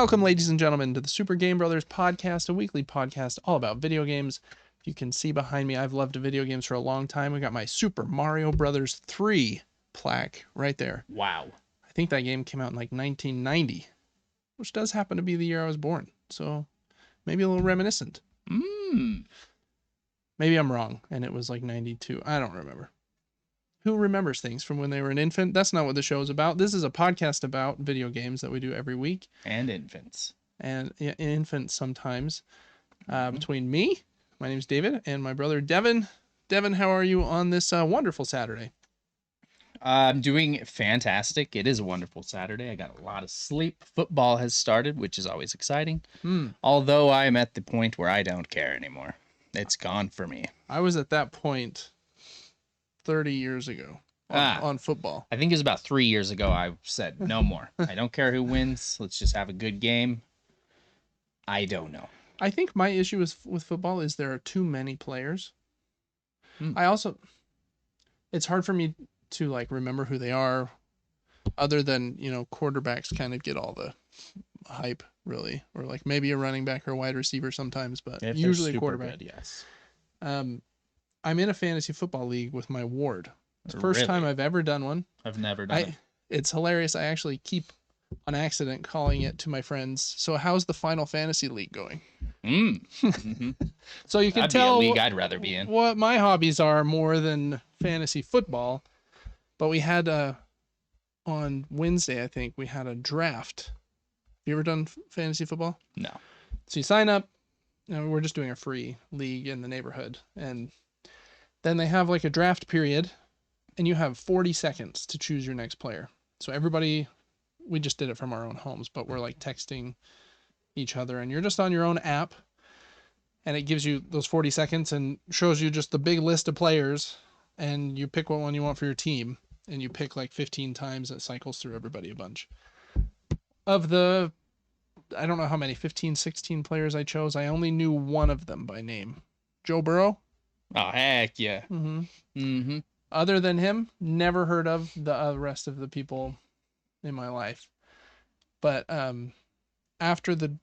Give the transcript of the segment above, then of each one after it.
Welcome, ladies and gentlemen, to the Super Game Brothers podcast, a weekly podcast all about video games. If you can see behind me, I've loved video games for a long time. I got my Super Mario Brothers 3 plaque right there. Wow. I think that game came out in like 1990, which does happen to be the year I was born. So maybe a little reminiscent. Maybe I'm wrong, and it was like 92. I don't remember. Who remembers things from when they were an infant? That's not what the show is about. This is a podcast about video games that we do every week. And infants. And infants sometimes. Between me, my name's David, and my brother Devin. Devin, how are you on this wonderful Saturday? I'm doing fantastic. It is a wonderful Saturday. I got a lot of sleep. Football has started, which is always exciting. Although I'm at the point where I don't care anymore. It's gone for me. I was at that point 30 years ago on football. I think it was about 3 years ago I said, no more. I don't care who wins. Let's just have a good game. I don't know. I think my issue with football is there are too many players. It's hard for me to like remember who they are, other than, quarterbacks kind of get all the hype, really, or like maybe a running back or a wide receiver sometimes, but usually a quarterback. Good, yes. I'm in a fantasy football league with my ward. It's the first time I've ever done one. I've never done it. It's hilarious. I actually keep on accident calling it to my friends, so how's the Final Fantasy League going? So you can That'd tell be a league I'd rather be in. What my hobbies are more than fantasy football. But we had on Wednesday, I think, we had a draft. Have you ever done fantasy football? No. So you sign up. We're just doing a free league in the neighborhood. And then they have like a draft period, and you have 40 seconds to choose your next player. So everybody, we just did it from our own homes, but we're like texting each other, and you're just on your own app, and it gives you those 40 seconds and shows you just the big list of players, and you pick what one you want for your team, and you pick like 15 times. It cycles through everybody a bunch. Of the, I don't know how many, 15, 16 players I chose, I only knew one of them by name. Joe Burrow. Oh, heck yeah. Other than him, never heard of the rest of the people in my life. But after the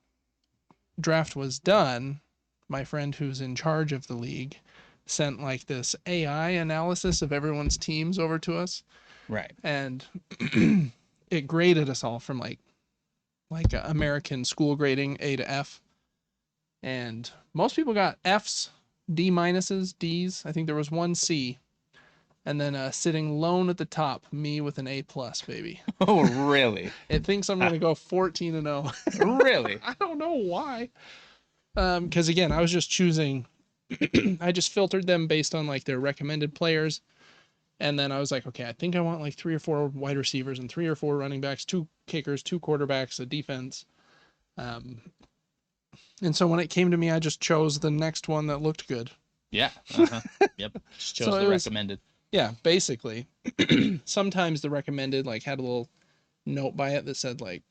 draft was done, my friend who's in charge of the league sent like this AI analysis of everyone's teams over to us. Right. And it graded us all from like American school grading, A to F. And most people got Fs, D minuses, Ds. I think there was one C. And then sitting lone at the top, me with an A+, baby. Oh, really? It thinks I'm going to go 14-0. Really? I don't know why. Because again, I was just choosing, I just filtered them based on like their recommended players. And then I was like, okay, I think I want like 3 or 4 wide receivers and 3 or 4 running backs, 2 kickers, 2 quarterbacks, a defense. And so when it came to me, I just chose the next one that looked good. Yeah. Yep. Just chose the recommended. Yeah, basically. Sometimes the recommended like had a little note by it that said like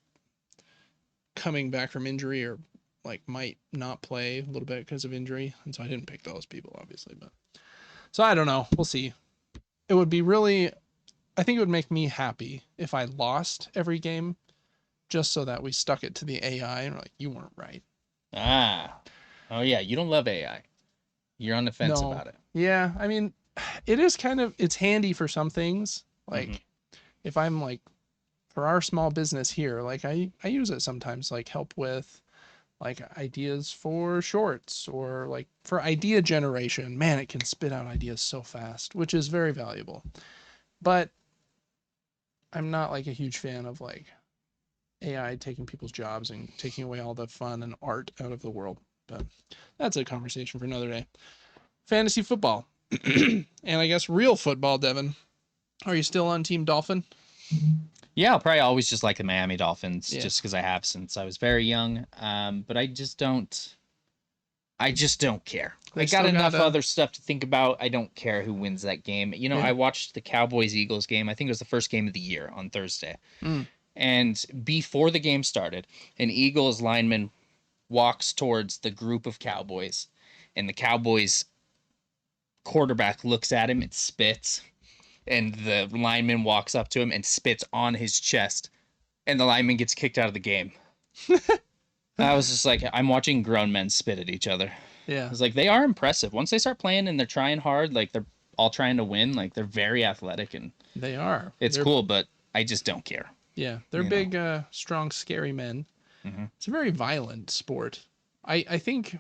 coming back from injury or like might not play a little bit because of injury. And so I didn't pick those people, obviously. But so I don't know. We'll see. It would be really, I think it would make me happy if I lost every game just so that we stuck it to the AI and we're like, you weren't right. Oh yeah. You don't love AI. You're on the fence about it. Yeah. I mean, it is kind of, it's handy for some things. Like if I'm like, for our small business here, like I use it sometimes, like help with like ideas for shorts or like for idea generation. Man, it can spit out ideas so fast, which is very valuable. But I'm not like a huge fan of like AI taking people's jobs and taking away all the fun and art out of the world. But that's a conversation for another day. Fantasy football. And I guess real football, Devin. Are you still on Team Dolphin? Yeah, I'll probably always just like the Miami Dolphins, just because I have since I was very young. But I just don't care. I got enough other stuff to think about. I don't care who wins that game. I watched the Cowboys-Eagles game. I think it was the first game of the year on Thursday. And before the game started, an Eagles lineman walks towards the group of Cowboys, and the Cowboys quarterback looks at him and spits, and the lineman walks up to him and spits on his chest, and the lineman gets kicked out of the game. I was just like, I'm watching grown men spit at each other. I Yeah, was like, they are impressive. Once they start playing and they're trying hard, like they're all trying to win, like they're very athletic and they are. it's They're cool, but I just don't care. they're You know. big, strong, scary men. Hmm. It's a very violent sport. I think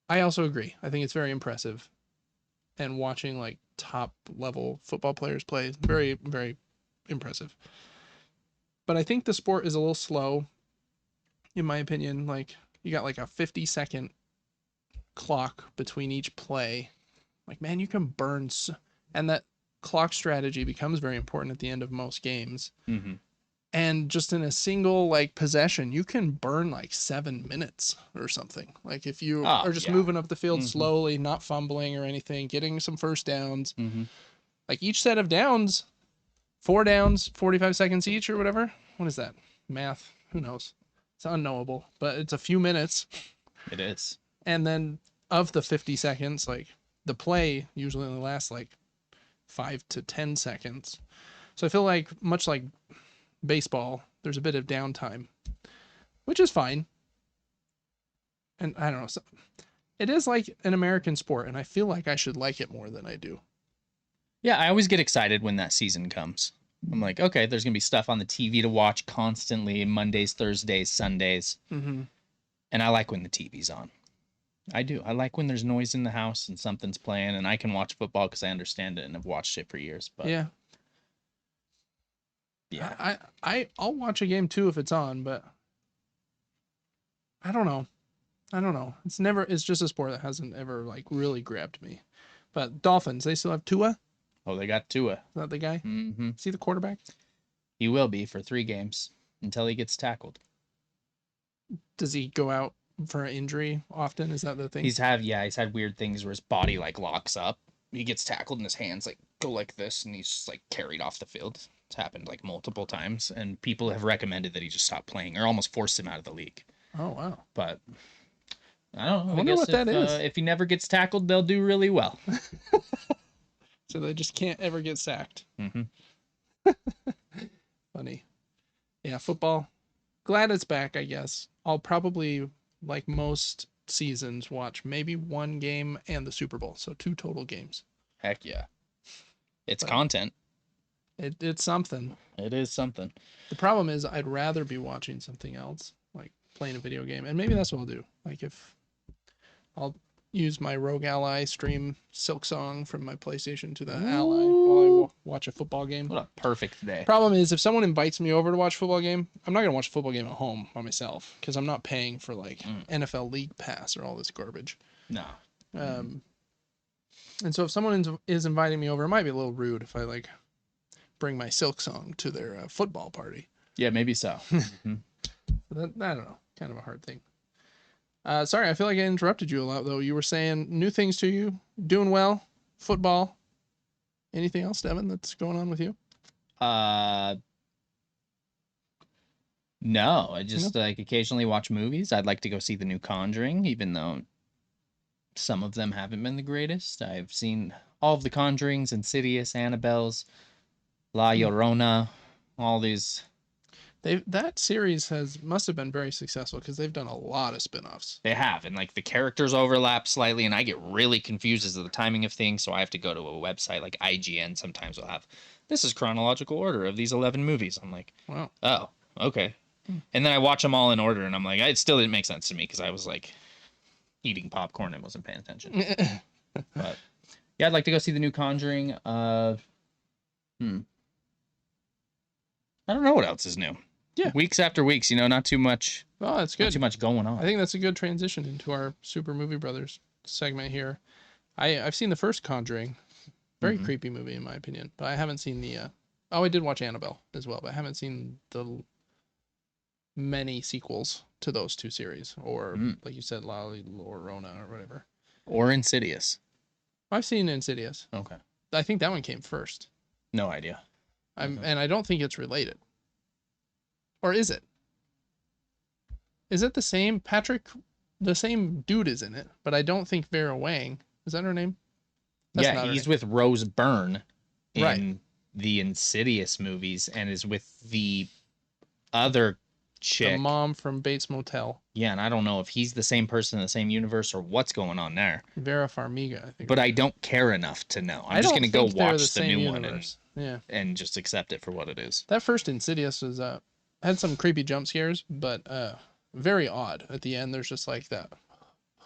I also agree. I think it's very impressive, and watching like top level football players play is very very impressive. But I think the sport is a little slow, in my opinion. Like you got like a 50-second clock between each play. Like man, you can burn, and that clock strategy becomes very important at the end of most games. Hmm. And just in a single like possession you can burn like 7 minutes or something, like if you Oh are just yeah. moving up the field Hmm. slowly, not fumbling or anything, getting some first downs. Hmm. Like each set of downs, 4 downs, 45 seconds each or whatever. What is that math? Who knows? It's unknowable, but it's a few minutes. It is. And then of the 50 seconds, like the play usually only lasts like 5 to 10 seconds. So I feel like much like baseball, there's a bit of downtime, which is fine. And I don't know. So it is like an American sport, and I feel like I should like it more than I do. Yeah, I always get excited when that season comes. I'm like, okay, there's gonna be stuff on the TV to watch constantly, Mondays, Thursdays, Sundays, Mm-hmm. and I like when the TV's on. I do. I like when there's noise in the house and something's playing, and I can watch football because I understand it and have watched it for years. But Yeah, yeah, I'll watch a game too if it's on, but I don't know. I don't know. It's just a sport that hasn't ever like really grabbed me. But Dolphins, they still have Tua. Is oh, they got Tua. that the guy? Mm-hmm. Is he the quarterback? He will be for 3 games until he gets tackled. Does he go out for an injury often? Is that the thing? He's had weird things where his body like locks up. He gets tackled and his hands like go like this, and he's just like carried off the field. It's happened like multiple times, and people have recommended that he just stop playing or almost forced him out of the league. Oh wow. But I don't know. I I wonder guess what that is. If he never gets tackled, they'll do really well. So they just can't ever get sacked. Mm-hmm. Funny. Yeah, football. Glad it's back, I guess. I'll probably, like most seasons, watch maybe one game and the Super Bowl. So 2 total games. Heck yeah, it's But content. it's something. It is something. The problem is I'd rather be watching something else, like playing a video game. And maybe that's what I'll do. Like if I'll use my Rogue Ally, stream Silksong from my PlayStation to the Ally while I watch a football game. What a perfect day. Problem is, if someone invites me over to watch a football game, I'm not gonna watch a football game at home by myself because I'm not paying for like NFL League Pass or all this garbage. No. And so if someone is inviting me over, it might be a little rude if I like bring my Silksong to their football party. Yeah, maybe so. Mm-hmm. But I don't know, kind of a hard thing. Sorry, I feel like I interrupted you a lot though. You were saying new things to you, doing well, football. Anything else, Devin, that's going on with you? Uh, no, I just No? like occasionally watch movies. I'd like to go see the new Conjuring, even though some of them haven't been the greatest. I've seen all of the Conjurings, Insidious, Annabelle's, La Llorona, all these. That series must have been very successful because they've done a lot of spin-offs. They have, and like the characters overlap slightly, and I get really confused as to the timing of things, so I have to go to a website like IGN. Sometimes will have this is chronological order of these 11 movies. I'm like, Wow. oh, okay. And then I watch them all in order, and I'm like, it still didn't make sense to me because I was like eating popcorn and wasn't paying attention. But yeah, I'd like to go see the new Conjuring. I don't know what else is new. Yeah. Weeks after weeks, not too much. Oh, that's Not good. too much going on. I think that's a good transition into our Super Movie Brothers segment here. I've seen the first Conjuring, very creepy movie in my opinion, but I haven't seen the. I did watch Annabelle as well, but I haven't seen the many sequels to those two series, or like you said, La Llorona or whatever. Or Insidious. I've seen Insidious. Okay. I think that one came first. No idea. And I don't think it's related. Or is it? Is it the same Patrick? The same dude is in it, but I don't think Vera Wang, is that her name? That's not her he's name. with Rose Byrne in Right. the Insidious movies and is with the other chick. The mom from Bates Motel. Yeah, and I don't know if he's the same person in the same universe or what's going on there. Vera Farmiga, I think. But I don't care enough to know. I'm just don't gonna go think they're the watch the same new universe. one and just accept it for what it is. That first Insidious was had some creepy jump scares, but very odd. At the end, there's just like that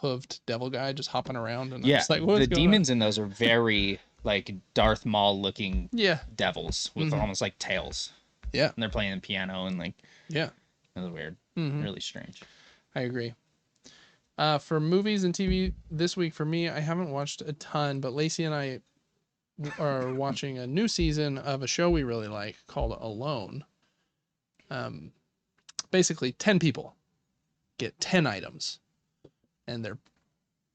hooved devil guy just hopping around, and I'm just like, what's the going demons in those are very like Darth Maul looking Yeah. devils with almost like tails. Yeah. And they're playing the piano and like Yeah. it was weird. Really strange. I agree. For movies and TV this week for me, I haven't watched a ton, but Lacey and I are watching a new season of a show we really like called Alone. Basically 10 people get 10 items, and they're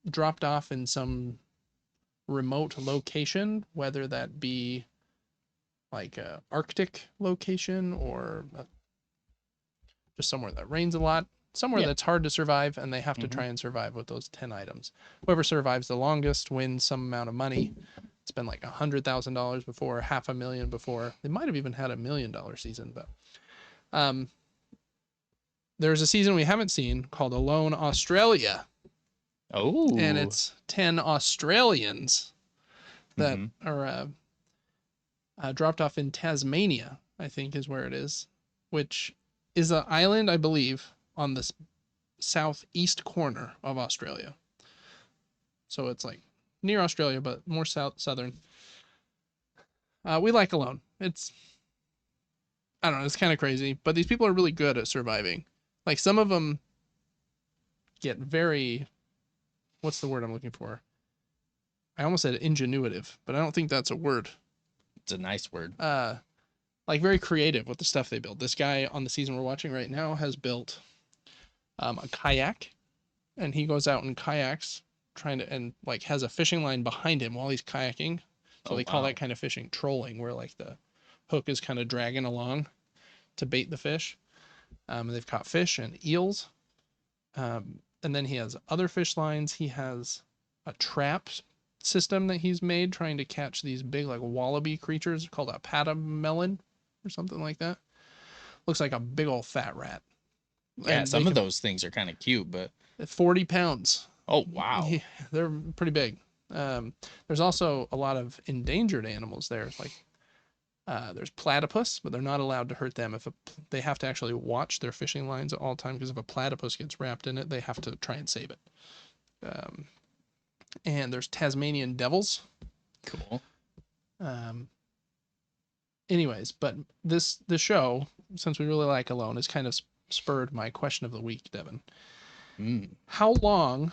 dropped off in some remote location, whether that be like a Arctic location or just somewhere that rains a lot, somewhere that's hard to survive, and they have to try and survive with those 10 items. Whoever survives the longest wins some amount of money. It's been like $100,000 before, $500,000 before. They might have even had $1 million season, but there's a season we haven't seen called Alone Australia. Oh. And it's 10 Australians that are dropped off in Tasmania, I think is where it is, which is an island, I believe, on the southeast corner of Australia. So it's like near Australia, but more southern. We like Alone. It's, I don't know, it's kind of crazy, but these people are really good at surviving. Like some of them get very, what's the word I'm looking for? I almost said ingenuitive, but I don't think that's a word. It's a nice word. Like very creative with the stuff they build. This guy on the season we're watching right now has built a kayak, and he goes out and kayaks and like has a fishing line behind him while he's kayaking. So they call that kind of fishing trolling, where like the hook is kind of dragging along to bait the fish. They've caught fish and eels. And then he has other fish lines. He has a trap system that he's made trying to catch these big like wallaby creatures called a patamelon or something like that. Looks like a big old fat rat. Yeah, and some of those things are kind of cute, but 40 pounds. Oh, wow. Yeah, they're pretty big. There's also a lot of endangered animals there. Like there's platypus, but they're not allowed to hurt them. They have to actually watch their fishing lines at all times, because if a platypus gets wrapped in it, they have to try and save it. And there's Tasmanian devils. Cool. Anyways, but the show, since we really like Alone, has kind of spurred my question of the week, Devin. How long?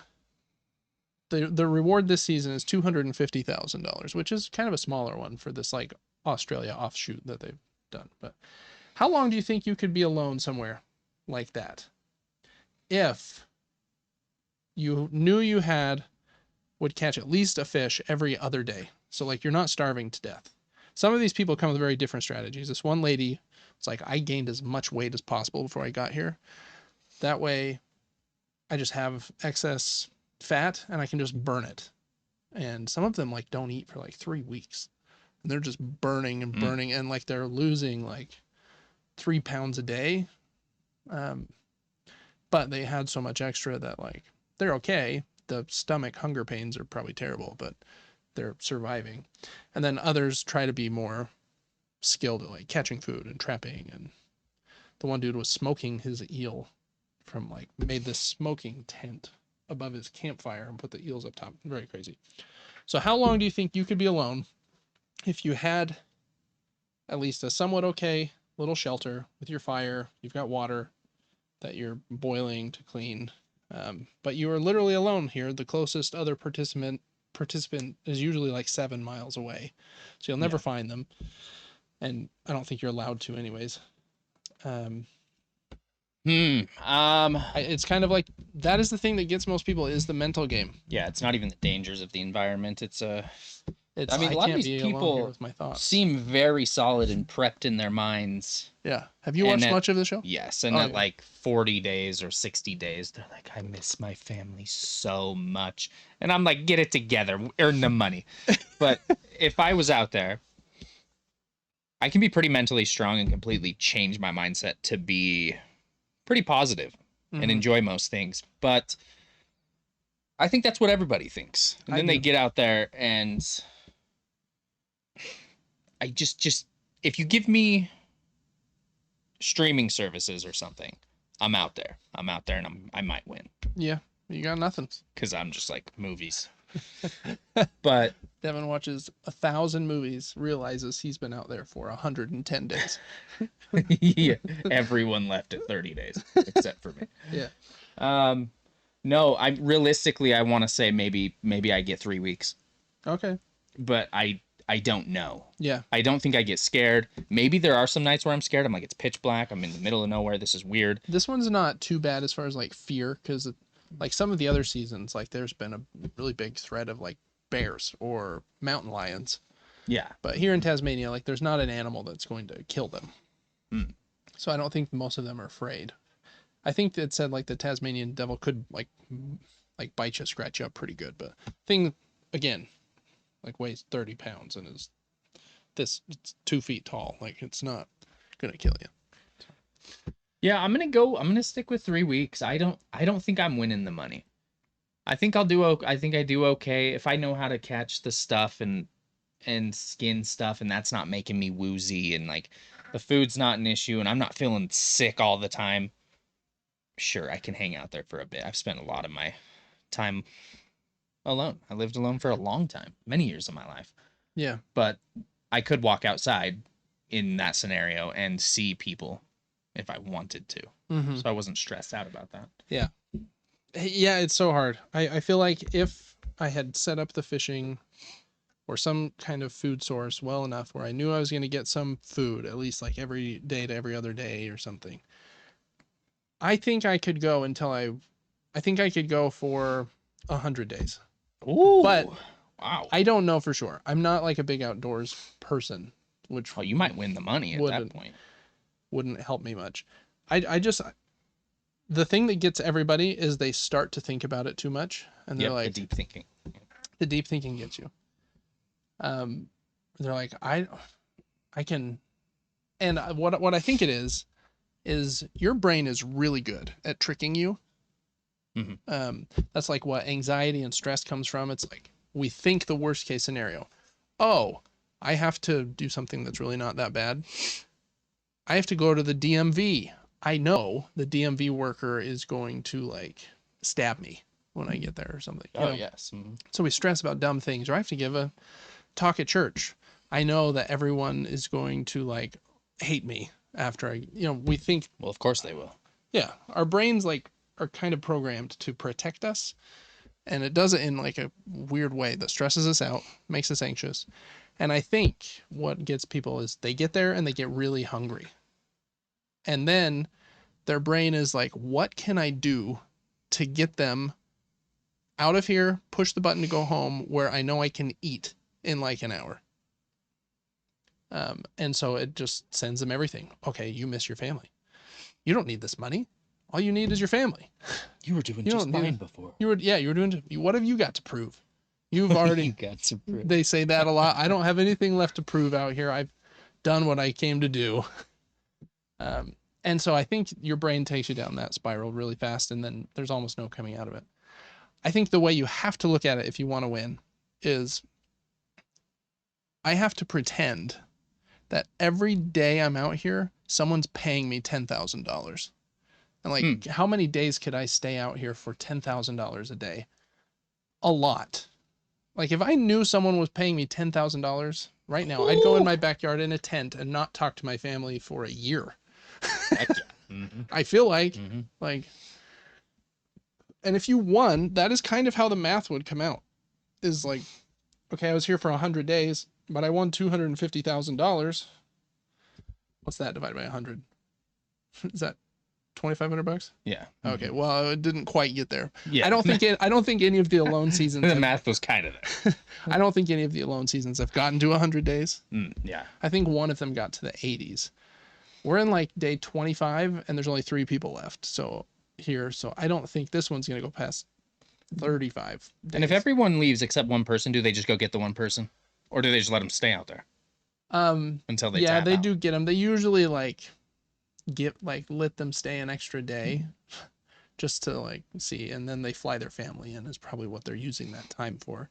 The reward this season is $250,000, which is kind of a smaller one for this like Australia offshoot that they've done. But how long do you think you could be alone somewhere like that if you knew you would catch at least a fish every other day? So like you're not starving to death. Some of these people come with very different strategies. This one lady, it's like, I gained as much weight as possible before I got here. That way I just have excess fat and I can just burn it. And some of them like don't eat for like 3 weeks, and they're just burning and burning, and like they're losing like 3 pounds a day. But they had so much extra that like they're okay. The stomach hunger pains are probably terrible, but they're surviving. And then others try to be more skilled at like catching food and trapping. And the one dude was smoking his eel from like, made this smoking tent above his campfire and put the eels up top. Very crazy. So how long do you think you could be alone if you had at least a somewhat okay little shelter with your fire? You've got water that you're boiling to clean, but you are literally alone here. The closest other participant is usually like 7 miles away, so you'll never find them, and I don't think you're allowed to anyways. It's kind of like, that is the thing that gets most people, is the mental game. Yeah, it's not even the dangers of the environment. It's, I mean, a lot of these people seem very solid and prepped in their minds. Yeah. Have you watched much of the show? Yes. And at like 40 days or 60 days, they're like, I miss my family so much. And I'm like, get it together, earn the money. But if I was out there, I can be pretty mentally strong and completely change my mindset to be pretty positive and enjoy most things. But I think that's what everybody thinks. And then they get out there and I just if you give me streaming services or something, I'm out there and I might win. Yeah, you got nothing. Because I'm just like movies. But Devin watches 1,000 movies, realizes he's been out there for 110 days. Yeah, everyone left at 30 days except for me. Yeah. No, I realistically I want to say maybe I get 3 weeks. Okay. But I don't know. Yeah. I don't think I get scared. Maybe there are some nights where I'm scared. I'm like, it's pitch black. I'm in the middle of nowhere. This is weird. This one's not too bad as far as like fear, because like some of the other seasons, like there's been a really big threat of like bears or mountain lions. Yeah. But here in Tasmania, like there's not an animal that's going to kill them. So I don't think most of them are afraid. I think it said like the Tasmanian devil could like bite you, scratch you up pretty good. But thing, again, like weighs 30 pounds and it's 2 feet tall. Like it's not going to kill you. Yeah, I'm gonna stick with 3 weeks. I don't think I'm winning the money. I think I do okay if I know how to catch the stuff and skin stuff, and that's not making me woozy, and like the food's not an issue, and I'm not feeling sick all the time. Sure, I can hang out there for a bit. I've spent a lot of my time alone. I lived alone for a long time, many years of my life. Yeah. But I could walk outside in that scenario and see people if I wanted to. So I wasn't stressed out about that. Yeah. Yeah, it's so hard. I feel like if I had set up the fishing or some kind of food source well enough where I knew I was going to get some food, at least like every day to every other day or something, I think I could go I think I could go for 100 days. Ooh. But wow. I don't know for sure. I'm not like a big outdoors person, which you might win the money at that point. Wouldn't help me much. I just the thing that gets everybody is they start to think about it too much, and they're like the deep thinking. The deep thinking gets you. They're like I can, and what I think it is your brain is really good at tricking you. That's like what anxiety and stress comes from. It's like we think the worst case scenario. Oh, I have to do something that's really not that bad. I have to go to the DMV. I know the DMV worker is going to like stab me when I get there or something. Oh, yes. So we stress about dumb things. Or I have to give a talk at church. I know that everyone is going to like hate me after we think. Well, of course they will. Yeah. Our brains like are kind of programmed to protect us. And it does it in like a weird way that stresses us out, makes us anxious. And I think what gets people is they get there and they get really hungry. And then their brain is like, what can I do to get them out of here, push the button to go home where I know I can eat in like an hour? And so it just sends them everything. Okay, you miss your family. You don't need this money. All you need is your family. You were doing just fine before. You were doing. What have you got to prove? You've already. You got to prove. They say that a lot. I don't have anything left to prove out here. I've done what I came to do. And so I think your brain takes you down that spiral really fast, and then there's almost no coming out of it. I think the way you have to look at it if you want to win is I have to pretend that every day I'm out here, someone's paying me $10,000. And like, how many days could I stay out here for $10,000 a day? A lot. Like if I knew someone was paying me $10,000 right now, I'd go in my backyard in a tent and not talk to my family for a year. Heck yeah. I feel like, and if you won, that is kind of how the math would come out. Is like, okay, I was here for 100 days, but I won $250,000. What's that divided by 100? Is that $2,500? Yeah. Okay. Well, it didn't quite get there. Yeah. I don't think any of the alone seasons. The math was kind of there. I don't think any of the alone seasons have gotten to 100 days. Yeah. I think one of them got to the 80s. We're in like day 25 and there's only 3 people left. So I don't think this one's going to go past 35 days. And if everyone leaves except one person, do they just go get the one person? Or do they just let them stay out there? Until they tap they out? do get them. They usually like let them stay an extra day just to like see, and then they fly their family in is probably what they're using that time for.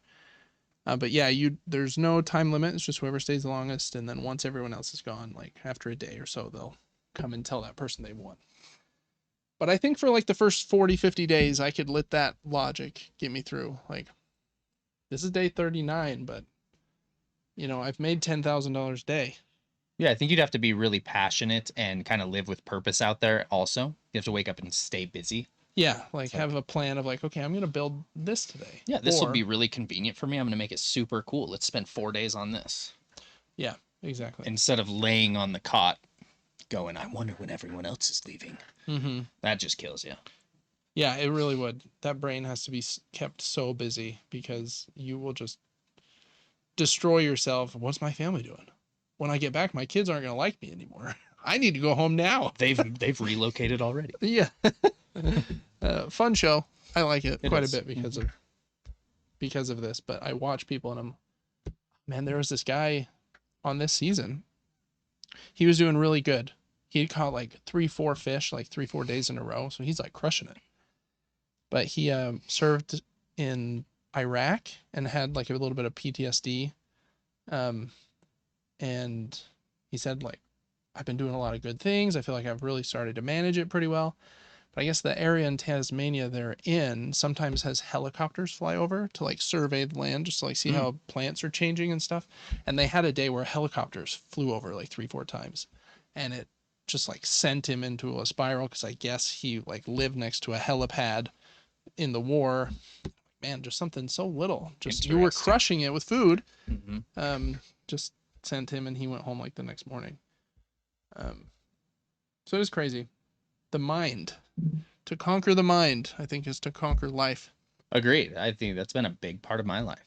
But yeah, there's no time limit. It's just whoever stays the longest, and then once everyone else is gone, like after a day or so, they'll come and tell that person they won. But I think for like the first 40, 50 days, I could let that logic get me through. Like, this is day 39, but I've made $10,000 a day. Yeah, I think you'd have to be really passionate and kind of live with purpose out there also. You have to wake up and stay busy. Yeah, like have a plan of like, okay, I'm going to build this today. Yeah, this will be really convenient for me. I'm going to make it super cool. Let's spend 4 days on this. Yeah, exactly. Instead of laying on the cot going, I wonder when everyone else is leaving. Mm-hmm. That just kills you. Yeah, it really would. That brain has to be kept so busy because you will just destroy yourself. What's my family doing? When I get back, my kids aren't going to like me anymore. I need to go home now. They've relocated already. Yeah. Fun show. I like it quite a bit because of this. But I watch people and man, there was this guy on this season. He was doing really good. He caught like 3-4 fish, like 3-4 days in a row. So he's like crushing it. But he served in Iraq and had like a little bit of PTSD. And he said, like, I've been doing a lot of good things. I feel like I've really started to manage it pretty well. But I guess the area in Tasmania they're in sometimes has helicopters fly over to like survey the land, just to like see how plants are changing and stuff. And they had a day where helicopters flew over like 3-4 times. And it just like sent him into a spiral because I guess he like lived next to a helipad in the war. Man, just something so little. Just you were crushing it with food. Mm-hmm. Just sent him and he went home like the next morning. So it is crazy. The mind. To conquer the mind, I think, is to conquer life. Agreed. I think that's been a big part of my life.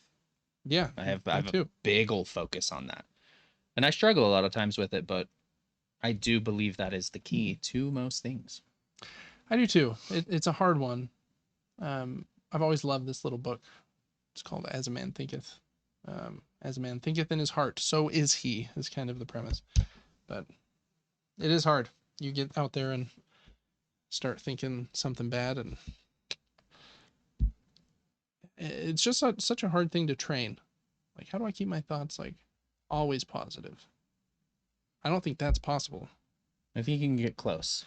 Yeah, I have a big old focus on that. And I struggle a lot of times with it, but I do believe that is the key to most things. I do too. It's a hard one. I've always loved this little book. It's called As a Man Thinketh. As a man thinketh in his heart, so is he, is kind of the premise. But it is hard. You get out there and start thinking something bad, and it's just such a hard thing to train. Like, how do I keep my thoughts like always positive? I don't think that's possible. I think you can get close.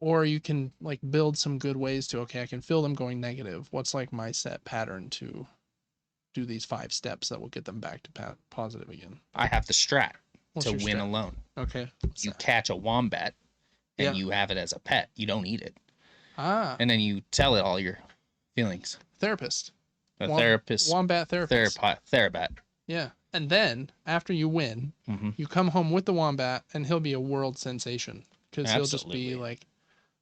Or you can like build some good ways to, okay, I can feel them going negative. What's like my set pattern to do these 5 steps that will get them back to positive again? I have the strat to win alone. Okay. You catch a wombat and you have it as a pet. You don't eat it. And then you tell it all your feelings. Therapist. Therapist. Wombat therapist. Therabat. Yeah. And then after you win, you come home with the wombat and he'll be a world sensation because he'll just be like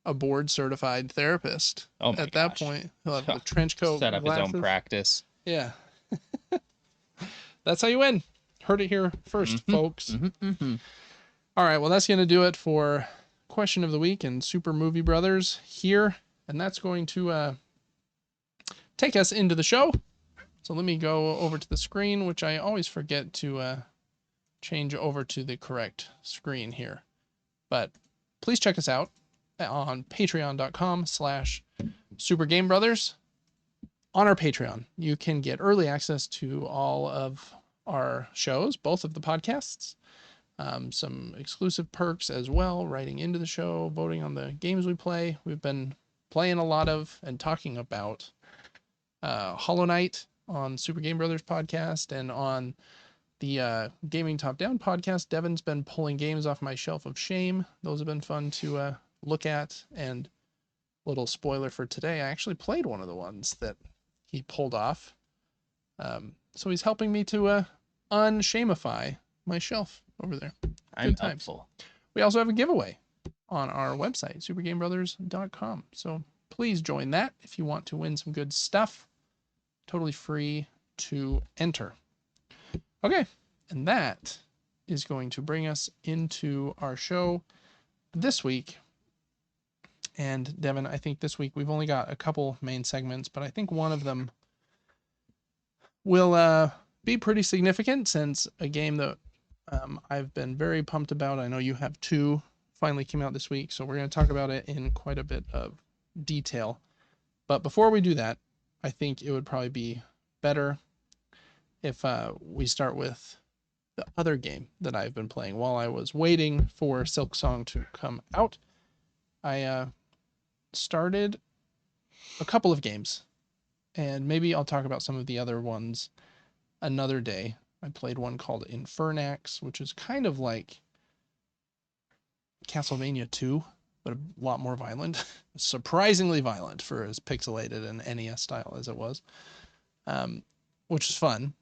a board certified therapist. Oh my At that point, he'll have the trench coat, set up his own practice. Yeah. That's how you win. Heard it here first, folks. All right, well, that's going to do it for Question of the Week and Super Movie Brothers here. And that's going to take us into the show. So let me go over to the screen, which I always forget to change over to the correct screen here. But please check us out on patreon.com/supergamebrothers. On our Patreon, you can get early access to all of our shows, both of the podcasts, some exclusive perks as well, writing into the show, voting on the games we play. We've been playing a lot of and talking about Hollow Knight on Super Game Brothers podcast, and on the Gaming Top Down podcast, Devin's been pulling games off my shelf of shame. Those have been fun to look at. And little spoiler for today, I actually played one of the ones that he pulled off. So he's helping me to unshamify my shelf over there. I'm helpful. We also have a giveaway on our website, supergamebrothers.com. So please join that if you want to win some good stuff. Totally free to enter. Okay, and that is going to bring us into our show this week. And Devin, I think this week we've only got a couple main segments, but I think one of them will be pretty significant, since a game that I've been very pumped about. I know you have 2 finally came out this week, so we're going to talk about it in quite a bit of detail. But before we do that, I think it would probably be better if we start with the other game that I've been playing. While I was waiting for Silksong to come out, I started a couple of games, and maybe I'll talk about some of the other ones another day. I played one called Infernax, which is kind of like Castlevania 2, but a lot more violent. Surprisingly violent for as pixelated and NES style as it was, which is fun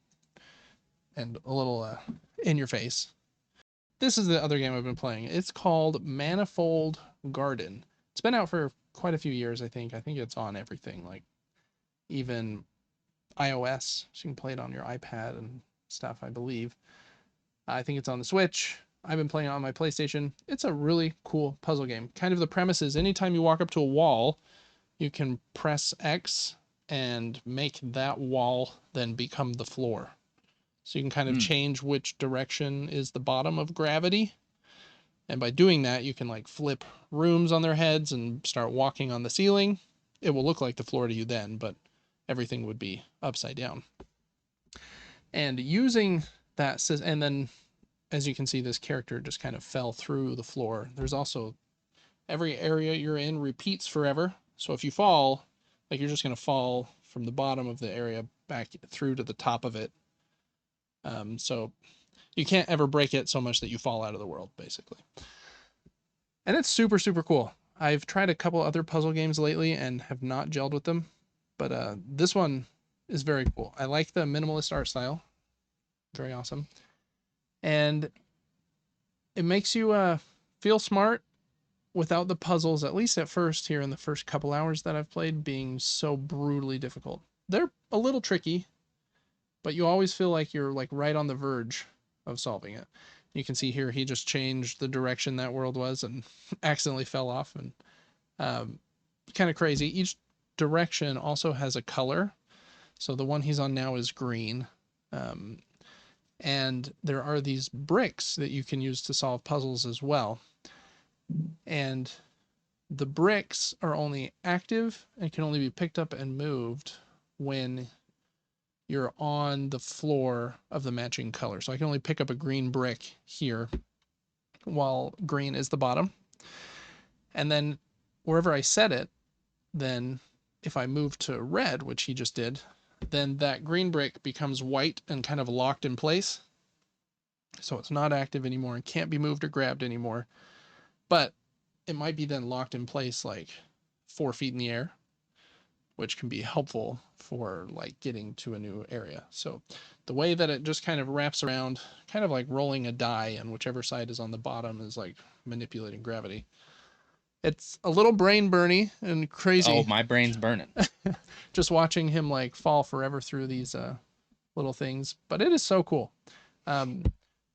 and a little in your face. This is the other game I've been playing. It's called Manifold Garden. It's been out for quite a few years, I think. I think it's on everything, like even iOS. So you can play it on your iPad and stuff, I believe. I think it's on the Switch. I've been playing it on my PlayStation. It's a really cool puzzle game. Kind of the premise is anytime you walk up to a wall, you can press X and make that wall then become the floor. So you can kind of change which direction is the bottom of gravity. And by doing that, you can like flip rooms on their heads and start walking on the ceiling. It will look like the floor to you then, but everything would be upside down. And using that, and then as you can see, this character just kind of fell through the floor. There's also every area you're in repeats forever. So if you fall, like you're just going to fall from the bottom of the area back through to the top of it. So you can't ever break it so much that you fall out of the world, basically. And it's super, super cool. I've tried a couple other puzzle games lately and have not gelled with them, but this one is very cool. I like the minimalist art style. Very awesome. And it makes you feel smart without the puzzles, at least at first here in the first couple hours that I've played, being so brutally difficult. They're a little tricky, but you always feel like you're like right on the verge of solving it. You can see here he just changed the direction that world was and accidentally fell off, and kind of crazy. Each direction also has a color. So the one he's on now is green. And there are these bricks that you can use to solve puzzles as well. And the bricks are only active and can only be picked up and moved when you're on the floor of the matching color. So I can only pick up a green brick here while green is the bottom. And then wherever I set it, then if I move to red, which he just did, then that green brick becomes white and kind of locked in place. So it's not active anymore and can't be moved or grabbed anymore. But it might be then locked in place like 4 feet in the air, which can be helpful for like getting to a new area. So the way that it just kind of wraps around, kind of like rolling a die, and whichever side is on the bottom is like manipulating gravity. It's a little brain burny and crazy. Oh, my brain's burning. Just watching him like fall forever through these little things, but it is so cool.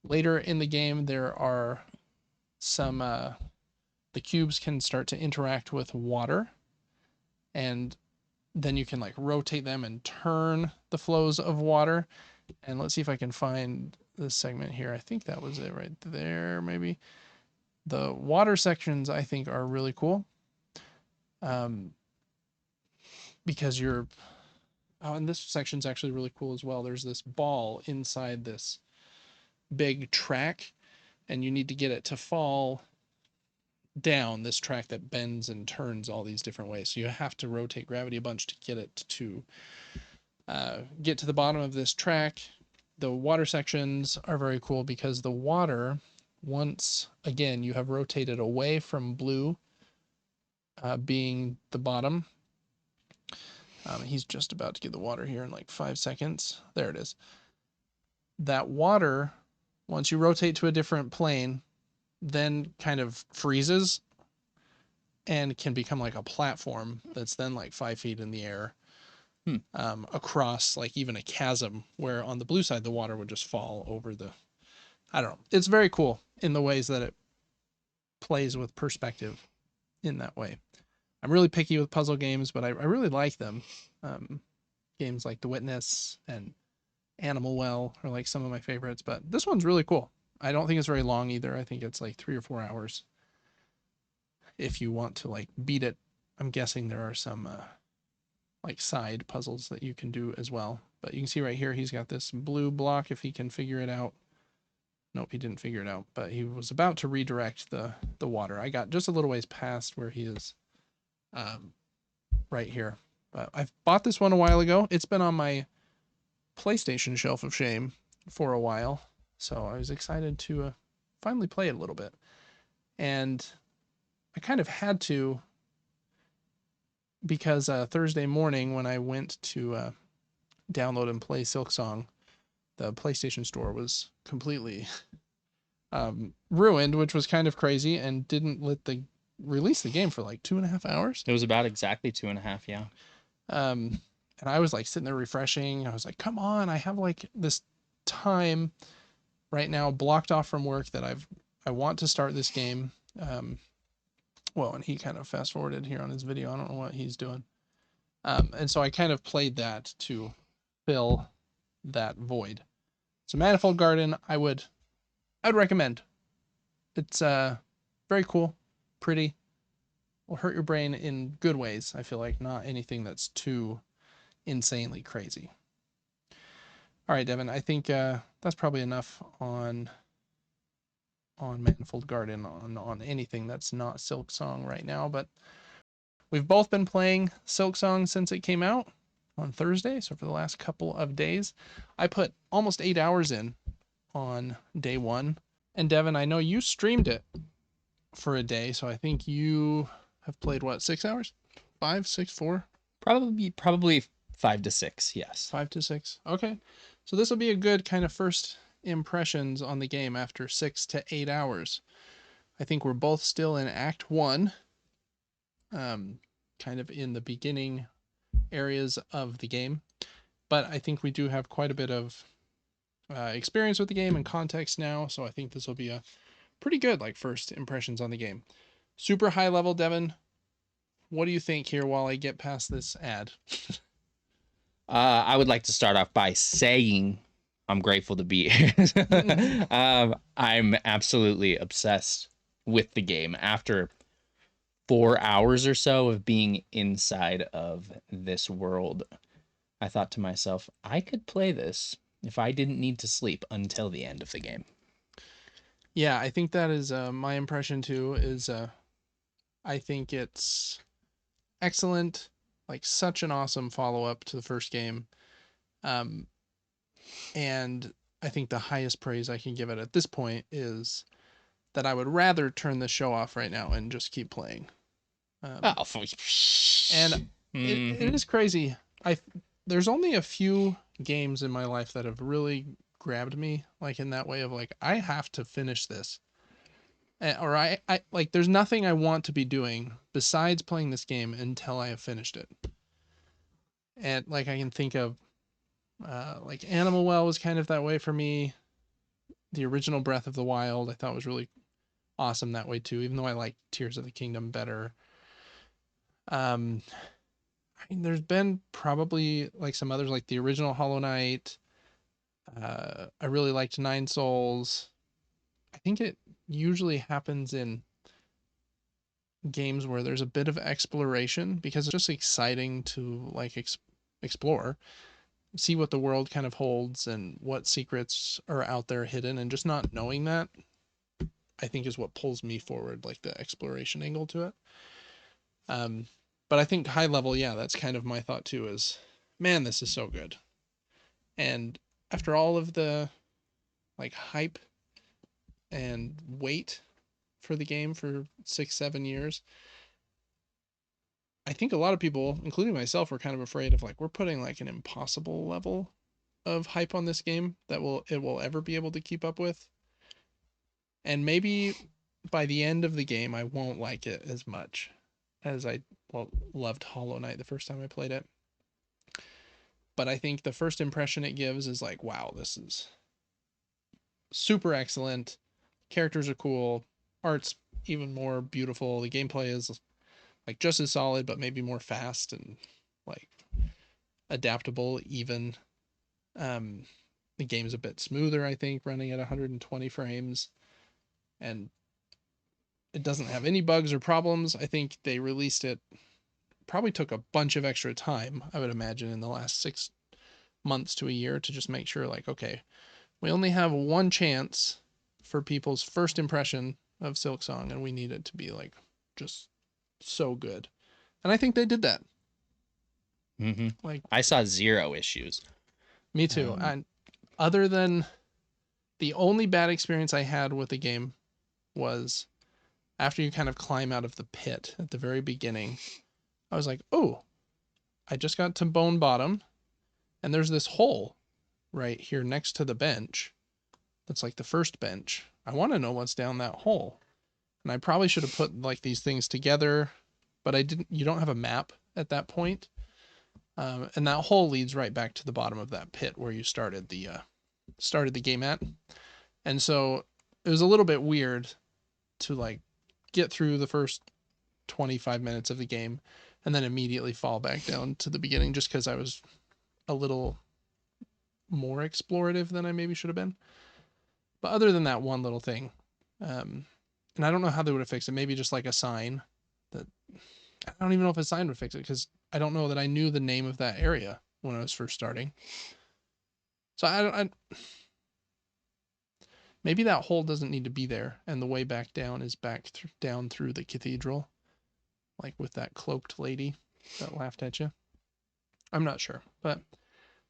Later in the game, there are some the cubes can start to interact with water, and then you can like rotate them and turn the flows of water. And let's see if I can find this segment here. I think that was it right there, maybe. The water sections I think are really cool. Because you're, oh, and this section's actually really cool as well. There's this ball inside this big track, and you need to get it to fall down this track that bends and turns all these different ways. So you have to rotate gravity a bunch to get it to get to the bottom of this track. The water sections are very cool because the water, once again you have rotated away from blue being the bottom. He's just about to get the water here in like 5 seconds. There it is. That water, once you rotate to a different plane, then kind of freezes and can become like a platform that's then like 5 feet in the air across like even a chasm, where on the blue side the water would just fall over the, I don't know. It's very cool in the ways that it plays with perspective in that way. I'm really picky with puzzle games, but I really like them. Games like The Witness and Animal Well are like some of my favorites, but this one's really cool. I don't think it's very long either. I think it's like 3 or 4 hours. if you want to like beat it. I'm guessing there are some like side puzzles that you can do as well. But you can see right here, he's got this blue block if he can figure it out. Nope, he didn't figure it out, but he was about to redirect the water. I got just a little ways past where he is um, right here. But I've bought this one a while ago. It's been on my PlayStation shelf of shame for a while. So I was excited to finally play it a little bit. And I kind of had to because Thursday morning when I went to download and play Silksong, the PlayStation Store was completely ruined, which was kind of crazy, and didn't let the release the game for like 2.5 hours. It was about exactly 2.5, yeah. And I was like sitting there refreshing. I was like, come on, I have like this time right now blocked off from work that I want to start this game. Well, and he kind of fast forwarded here on his video. I don't know what he's doing. And so I kind of played that to fill that void. So Manifold Garden, I'd recommend. It's very cool, pretty. Will hurt your brain in good ways. I feel like not anything that's too insanely crazy. All right, Devin. I think that's probably enough on Manifold Garden on anything that's not Silksong right now. But we've both been playing Silksong since it came out on Thursday. So for the last couple of days, I put almost 8 hours in on day one. And Devin, I know you streamed it for a day, so I think you have played what, 6 hours? 5, 6, 4? Probably 5 to 6, yes. 5 to 6. Okay. So this will be a good kind of first impressions on the game after 6 to 8 hours. I think we're both still in Act 1, kind of in the beginning areas of the game. But I think we do have quite a bit of experience with the game and context now, so I think this will be a pretty good like first impressions on the game. Super high level, Devin. What do you think here while I get past this ad? I would like to start off by saying I'm grateful to be here. I'm absolutely obsessed with the game. After 4 hours or so of being inside of this world, I thought to myself, I could play this if I didn't need to sleep until the end of the game. Yeah, I think that is my impression too. Is I think it's excellent, like such an awesome follow up to the first game, and I think the highest praise I can give it at this point is that I would rather turn the show off right now and just keep playing. Oh, And it is crazy. There's only a few games in my life that have really grabbed me, like in that way of like I have to finish this, or I like there's nothing I want to be doing besides playing this game until I have finished it. And like I can think of, like Animal Well was kind of that way for me. The original Breath of the Wild I thought was really awesome that way too, even though I like Tears of the Kingdom better. Um, I mean, there's been probably like some others, like the original Hollow Knight. I really liked Nine Souls. I think it usually happens in games where there's a bit of exploration because it's just exciting to like explore, see what the world kind of holds and what secrets are out there hidden, and just not knowing that I think is what pulls me forward, like the exploration angle to it. Um, but I think high level, yeah, that's kind of my thought too. Is man, this is so good. And after all of the like hype and wait for the game for 6, 7 years, I think a lot of people, including myself, were kind of afraid of like we're putting like an impossible level of hype on this game that it will ever be able to keep up with. And maybe by the end of the game, I won't like it as much as I loved Hollow Knight the first time I played it. But I think the first impression it gives is like, wow, this is super excellent. Characters are cool. Art's even more beautiful. The gameplay is like just as solid, but maybe more fast and like adaptable even. Um, the game's a bit smoother, I think, running at 120 frames. And It doesn't have any bugs or problems. I think they released it, probably took a bunch of extra time, I would imagine, in the last 6 months to a year to just make sure, like, okay, we only have one chance for people's first impression of Silksong, and we need it to be like just so good. And I think they did that. Mm-hmm. Like, I saw zero issues. me too. Um, And other than the only bad experience I had with the game was after you kind of climb out of the pit at the very beginning. I was like, oh, I just got to Bone Bottom, and there's this hole right here next to the bench. That's like the first bench. I want to know what's down that hole. And I probably should have put like these things together, but I didn't. You don't have a map at that point. And that hole leads right back to the bottom of that pit where you started the game at. And so it was a little bit weird to like get through the first 25 minutes of the game and then immediately fall back down to the beginning just because I was a little more explorative than I maybe should have been. But other than that one little thing, and I don't know how they would have fixed it. Maybe just like a sign that I don't even know if a sign would fix it because I don't know that I knew the name of that area when I was first starting. So maybe that hole doesn't need to be there, and the way back down is down through the cathedral, like with that cloaked lady that laughed at you. I'm not sure, but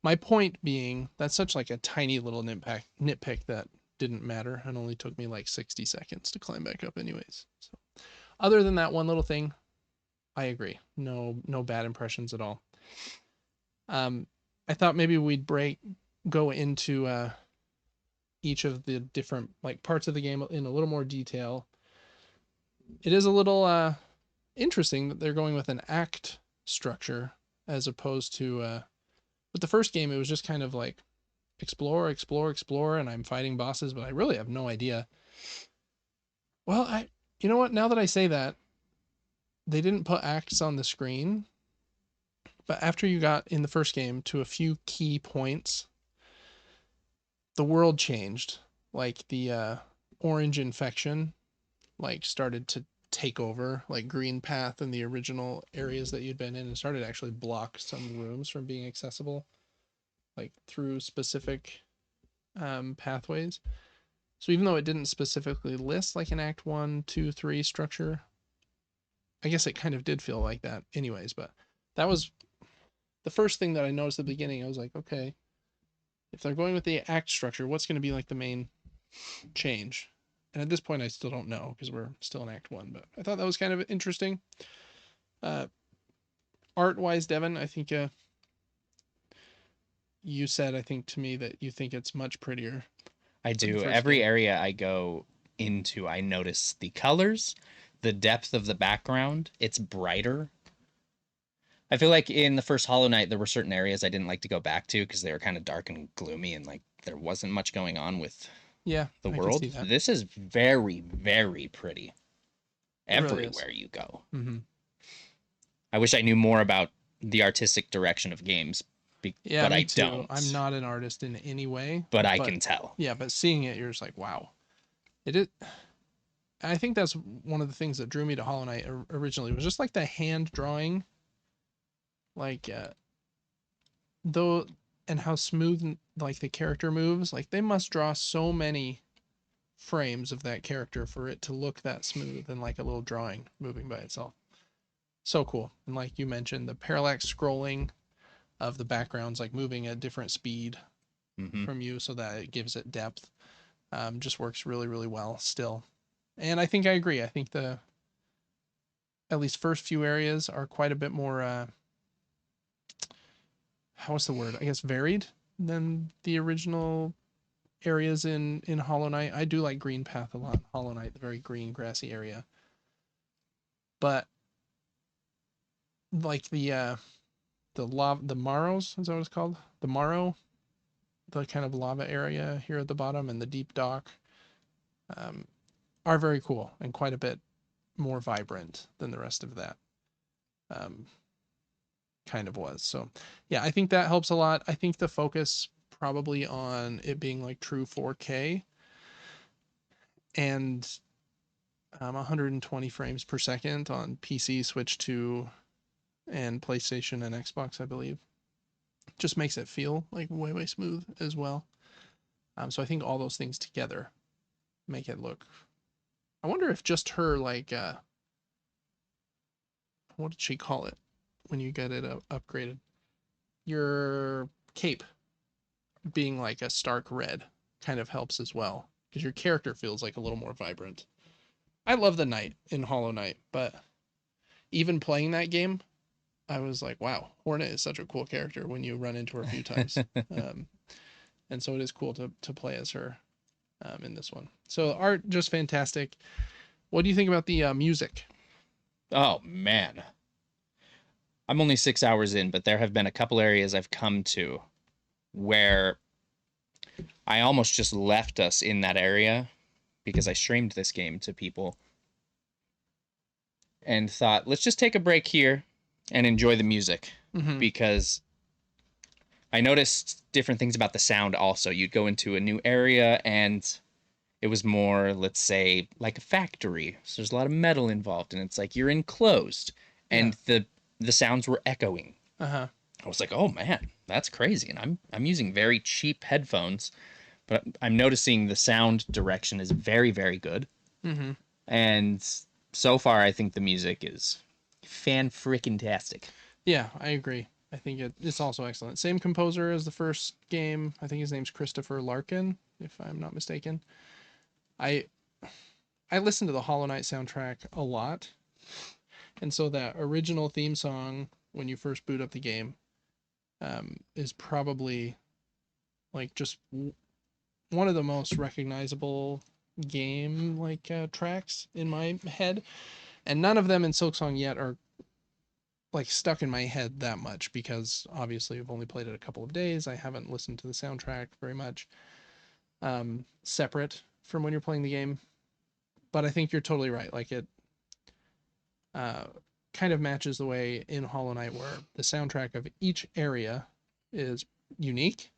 my point being that's such like a tiny little nitpick that didn't matter and only took me like 60 seconds to climb back up anyways. So other than that one little thing, I agree. No bad impressions at all. Um, I thought maybe we'd go into each of the different like parts of the game in a little more detail. It is a little interesting that they're going with an act structure as opposed to with the first game it was just kind of like explore, and I'm fighting bosses, but I really have no idea. Well, you know what? Now that I say that, they didn't put acts on the screen, but after you got in the first game to a few key points, the world changed. Like the orange infection, like started to take over, like green path in the original areas that you'd been in, and started to actually block some rooms from being accessible, like through specific pathways. So even though it didn't specifically list like an Act 1, 2, 3 structure, I guess it kind of did feel like that anyways. But that was the first thing that I noticed at the beginning. I was like, okay, if they're going with the act structure, what's going to be like the main change? And at this point, I still don't know because we're still in Act 1. But I thought that was kind of interesting. Uh, Art-wise, Devin, I think you said, I think to me that you think it's much prettier I than the do. first Every game. area I go into, I notice the colors, the depth of the background. It's brighter. I feel like in the first Hollow Knight, there were certain areas I didn't like to go back to because they were kind of dark and gloomy and like there wasn't much going on with Yeah, the I can see world. that. This is very, very pretty It really is. everywhere you go. Mm-hmm. I wish I knew more about the artistic direction of games, Yeah, but me I too. I'm don't. not an artist in any way, But I but can tell. yeah, but seeing it, you're just like, wow. It is. I think that's one of the things that drew me to Hollow Knight originally was just like the hand drawing, like though, and how smooth like the character moves. Like they must draw so many frames of that character for it to look that smooth and like a little drawing moving by itself. So cool. And like you mentioned, the parallax scrolling of the backgrounds, like moving at different speed Mm-hmm. from you, so that it gives it depth. Just works really, really well still. And I think I agree. I think the at least first few areas are quite a bit more what's the word? I guess varied than the original areas in Hollow Knight. I do like Green Path a lot. In Hollow Knight, the very green grassy area. But like the Maros, is that what it's called? The Maro, the kind of lava area here at the bottom and the deep dock um, are very cool and quite a bit more vibrant than the rest of that. Um, kind of was. So yeah, I think that helps a lot. I think the focus probably on it being like true 4K and 120 frames per second on PC, Switch 2, and PlayStation and Xbox, I believe. Just makes it feel like way smooth as well. So I think all those things together make it look. I wonder if just her like what did she call it when you get it upgraded? Your cape being like a stark red kind of helps as well because your character feels like a little more vibrant. I love the knight in Hollow Knight, but even playing that game, I was like, wow, Hornet is such a cool character when you run into her a few times. Um, and so it is cool to play as her in this one. So art just fantastic. What do you think about the music? Oh man. I'm only 6 hours in, but there have been a couple areas I've come to where I almost just left us in that area because I streamed this game to people and thought, let's just take a break here and enjoy the music Mm-hmm. because I noticed different things about the sound also. You'd go into a new area and it was more, let's say, like a factory. So there's a lot of metal involved and it's like you're enclosed Yeah. and the sounds were echoing. Uh huh. I was like, "Oh man, that's crazy." And I'm using very cheap headphones, but I'm noticing the sound direction is very good. Mm-hmm. And so far I think the music is fan freaking tastic. Yeah, I agree. I think it's also excellent. Same composer as the first game. I think his name's Christopher Larkin, if I'm not mistaken. I I listen to the Hollow Knight soundtrack a lot, and so that original theme song when you first boot up the game is probably like just one of the most recognizable game like tracks in my head, and none of them in Silksong yet are like stuck in my head that much because obviously I've only played it a couple of days. I haven't listened to the soundtrack very much separate from when you're playing the game. But I think you're totally right. Like it uh, kind of matches the way in Hollow Knight where the soundtrack of each area is unique.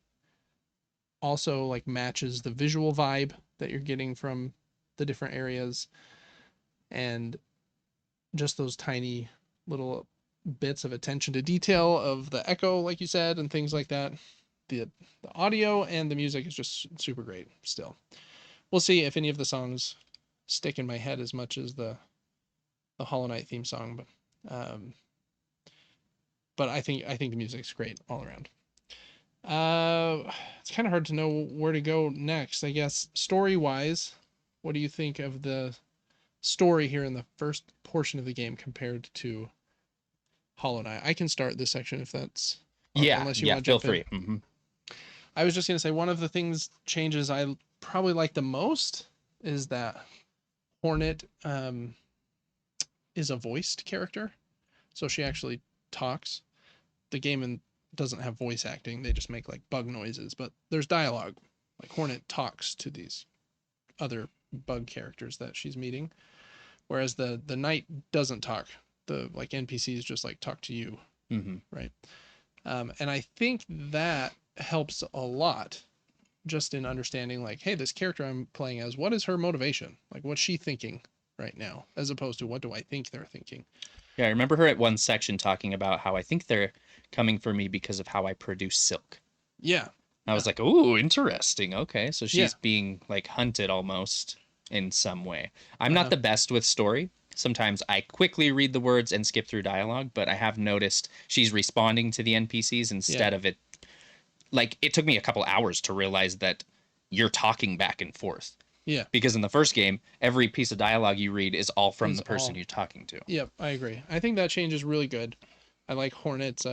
Also, like matches the visual vibe that you're getting from the different areas, and just those tiny little bits of attention to detail of the echo, like you said, and things like that. The audio and the music is just super great. Still, we'll see if any of the songs stick in my head as much as the Hollow Knight theme song, but I think the music's great all around. It's kind of hard to know where to go next. I guess story wise, what do you think of the story here in the first portion of the game compared to Hollow Knight? I can start this section if that's Yeah, unless you yeah, want to feel jump in. free. Mm-hmm. I was just gonna say one of the things changes I probably like the most is that Hornet is a voiced character, so she actually talks. The game doesn't have voice acting; they just make like bug noises, but there's dialogue. Like Hornet talks to these other bug characters that she's meeting, whereas the knight doesn't talk. The like NPCs just like talk to you, Mm-hmm. right? And I think that helps a lot just in understanding like, hey, this character I'm playing as, what is her motivation? Like, what's she thinking right now, as opposed to what do I think they're thinking? Yeah, I remember her at one section talking about how I think they're coming for me because of how I produce silk. Yeah, I was like, "Ooh, interesting. Okay, so yeah, she's being like hunted almost in some way." I'm not uh-huh. the best with story. Sometimes I quickly read the words and skip through dialogue, but I have noticed she's responding to the NPCs Yeah, instead of it. Like it took me a couple hours to realize that you're talking back and forth. yeah. Because in the first game, every piece of dialogue you read is all from Is the person all. you're talking to. Yep, I agree. I think that change is really good. I like Hornet's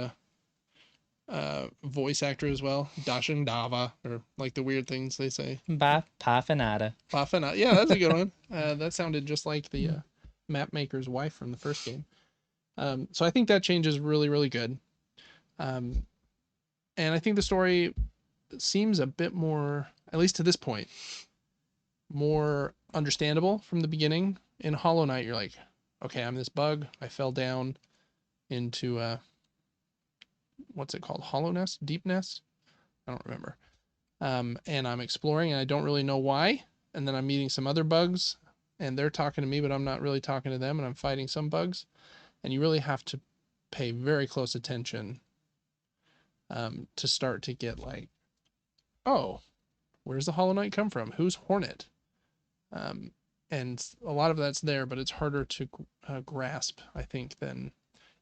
voice actor as well, Dashin Dava, or like the weird things they say. Ba pafanada. Bafana. Yeah, that's a good one. That sounded just like the map maker's wife from the first game. So I think that change is really good. Um, and I think the story seems a bit more, at least to this point, more understandable from the beginning. In Hollow Knight, you're like, okay, I'm this bug. I fell down into what's it called? Hollow Nest? Deep Nest? I don't remember. And I'm exploring, and I don't really know why. And then I'm meeting some other bugs, and they're talking to me, but I'm not really talking to them, and I'm fighting some bugs. And you really have to pay very close attention to start to get like, oh, where's the Hollow Knight come from? Who's Hornet? Um, and a lot of that's there, but it's harder to grasp, I think, than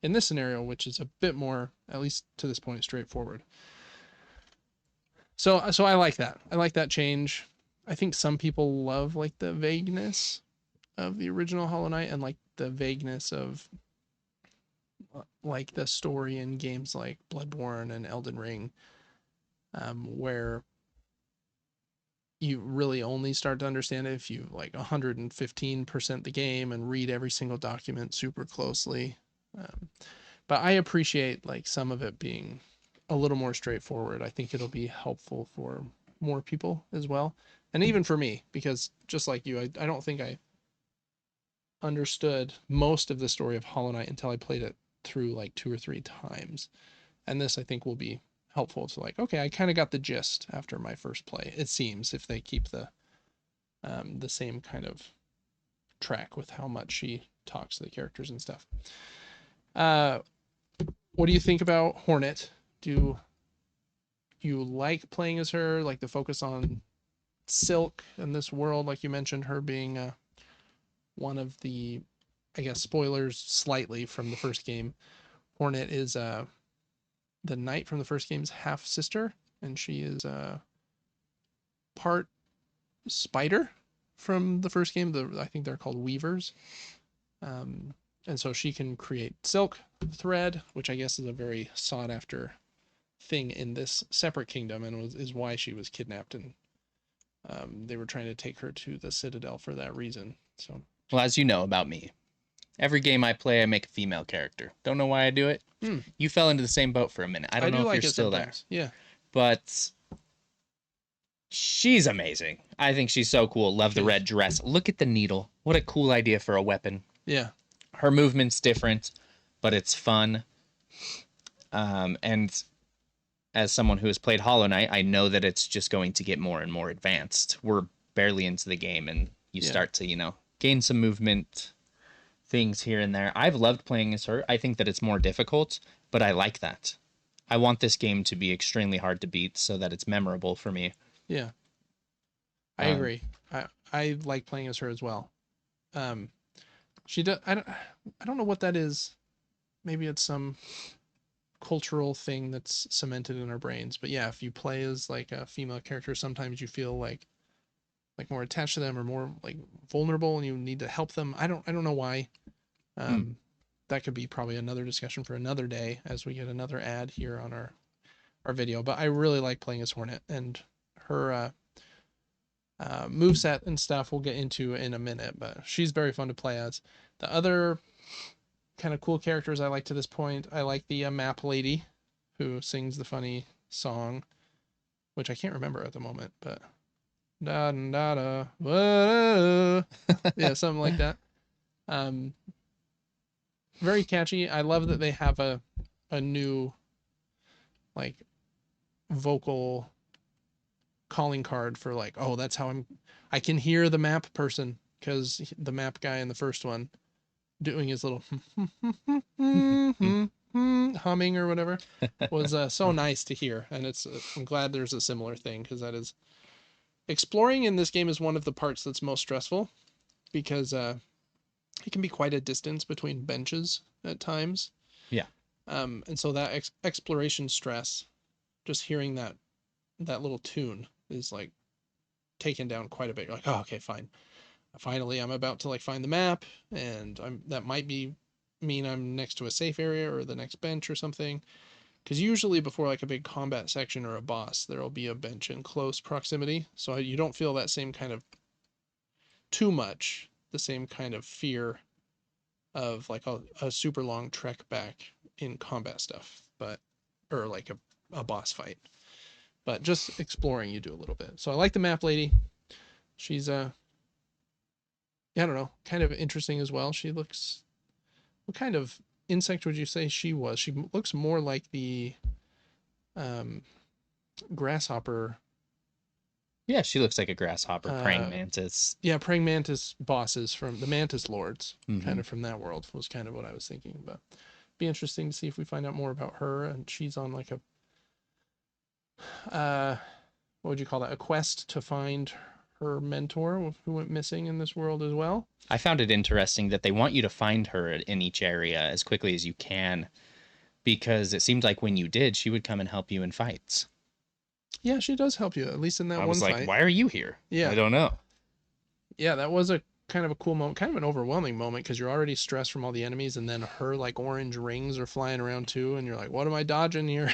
in this scenario, which is a bit more, at least to this point, straightforward. So I like that. I like that change. I think some people love like the vagueness of the original Hollow Knight and like the vagueness of like the story in games like Bloodborne and Elden Ring, where you really only start to understand it if you like 115% the game and read every single document super closely. Um, but I appreciate like some of it being a little more straightforward. I think it'll be helpful for more people as well. And even for me, because just like you, I don't think I understood most of the story of Hollow Knight until I played it through like 2 or 3 times. And this I think will be helpful to like, okay, I kind of got the gist after my first play. It seems if they keep the same kind of track with how much she talks to the characters and stuff. Uh, what do you think about Hornet? Do you like playing as her? Like the focus on Silk in this world, like you mentioned, her being one of the, I guess, spoilers slightly from the first game. Hornet is the knight from the first game's half sister, and she is part spider from the first game. I think they're called weavers. And so she can create silk thread, which I guess is a very sought after thing in this separate kingdom, and is why she was kidnapped, and they were trying to take her to the Citadel for that reason. So, Well, as you know about me, every game I play, I make a female character. Don't know why I do it. You fell into the same boat for a minute. I I don't know do if you're like it still there. sometimes. Yeah, But she's amazing. I think she's so cool. Love the red dress. Look at the needle. What a cool idea for a weapon. Yeah. Her movement's different, but it's fun. And as someone who has played Hollow Knight, I know that it's just going to get more and more advanced. We're barely into the game, and you start to, gain some movement things here and there. I've loved playing as her. I think that it's more difficult, but I like that. I want this game to be extremely hard to beat so that it's memorable for me. Yeah. I agree. I like playing as her as well. Um, she does. I don't know what that is. Maybe it's some cultural thing that's cemented in our brains. But yeah, if you play as like a female character, sometimes you feel like more attached to them or more like vulnerable, and you need to help them. I don't know why. That could be probably another discussion for another day as we get another ad here on our video. But I really like playing as Hornet, and her moveset and stuff we'll get into in a minute, but she's very fun to play as. The other kind of cool characters I like to this point, I like the map lady who sings the funny song, which I can't remember at the moment, but da da da, da yeah, something like that. Very catchy. I love that they have a new like vocal calling card for like, oh, that's how I can hear the map person, because the map guy in the first one doing his little humming or whatever was so nice to hear. And I'm glad there's a similar thing, because that is exploring in this game is one of the parts that's most stressful, because it can be quite a distance between benches at times. Yeah. And so that exploration stress, just hearing that little tune is like taken down quite a bit. You're like, oh, okay, fine. Finally, I'm about to like find the map, and that might mean I'm next to a safe area or the next bench or something. Because usually before like a big combat section or a boss, there'll be a bench in close proximity, so you don't feel that same kind of too much the same kind of fear of like a super long trek back in combat stuff, but or like a boss fight. But just exploring, you do a little bit. So I like the map lady. She's yeah, I don't know, kind of interesting as well. She looks, what kind of insect would you say she was? She looks more like the um grasshopper Yeah, she looks like a grasshopper, praying Uh, mantis. yeah, praying mantis bosses from the Mantis Lords, Mm-hmm. kind of from that world was kind of what I was thinking. But be interesting to see if we find out more about her. And she's on like a what would you call that? A quest to find her mentor who went missing in this world as well. I found it interesting that they want you to find her in each area as quickly as you can because it seemed like when you did, she would come and help you in fights. Yeah, she does help you, at least in that I one was like, fight. why are you here? I Yeah. don't know. Yeah, that was a kind of a cool moment, kind of an overwhelming moment because you're already stressed from all the enemies, and then her like orange rings are flying around too, and you're like, what am I dodging here?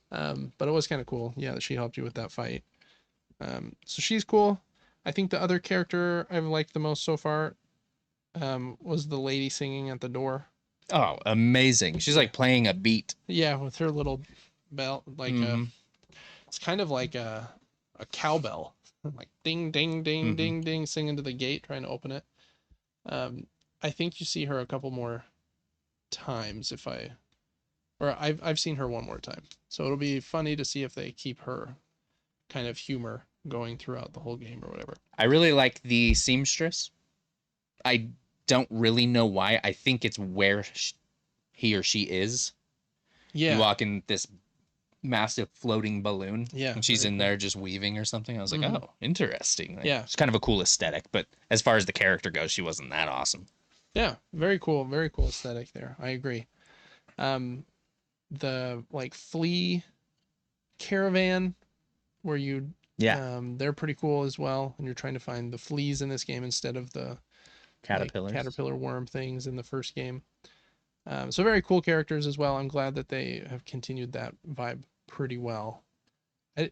But it was kind of cool, yeah, that she helped you with that fight. So she's cool. I think the other character I've liked the most so far was the lady singing at the door. Oh, amazing. She's Yeah, like playing a beat. yeah, with her little bell, like Mm-hmm. it's kind of like a cowbell, like ding, ding, ding, Mm-hmm. ding, ding, singing to the gate, trying to open it. Um, I think you see her a couple more times if I, or I've seen her one more time. So it'll be funny to see if they keep her kind of humor going throughout the whole game or whatever. I really like the seamstress. I don't really know why. I think it's where he or she is. You Yeah, walk in this massive floating balloon yeah, and she's very in cool. there just weaving or something. I was like, Mm-hmm. oh, interesting. Like, Yeah, it's kind of a cool aesthetic, but as far as the character goes, she wasn't that awesome. yeah, very cool aesthetic there. I agree. Um, the like flea caravan where you Yeah, they're pretty cool as well, and you're trying to find the fleas in this game instead of the like caterpillars. caterpillar worm things in the first game. So very cool characters as well. I'm glad that they have continued that vibe pretty well. I,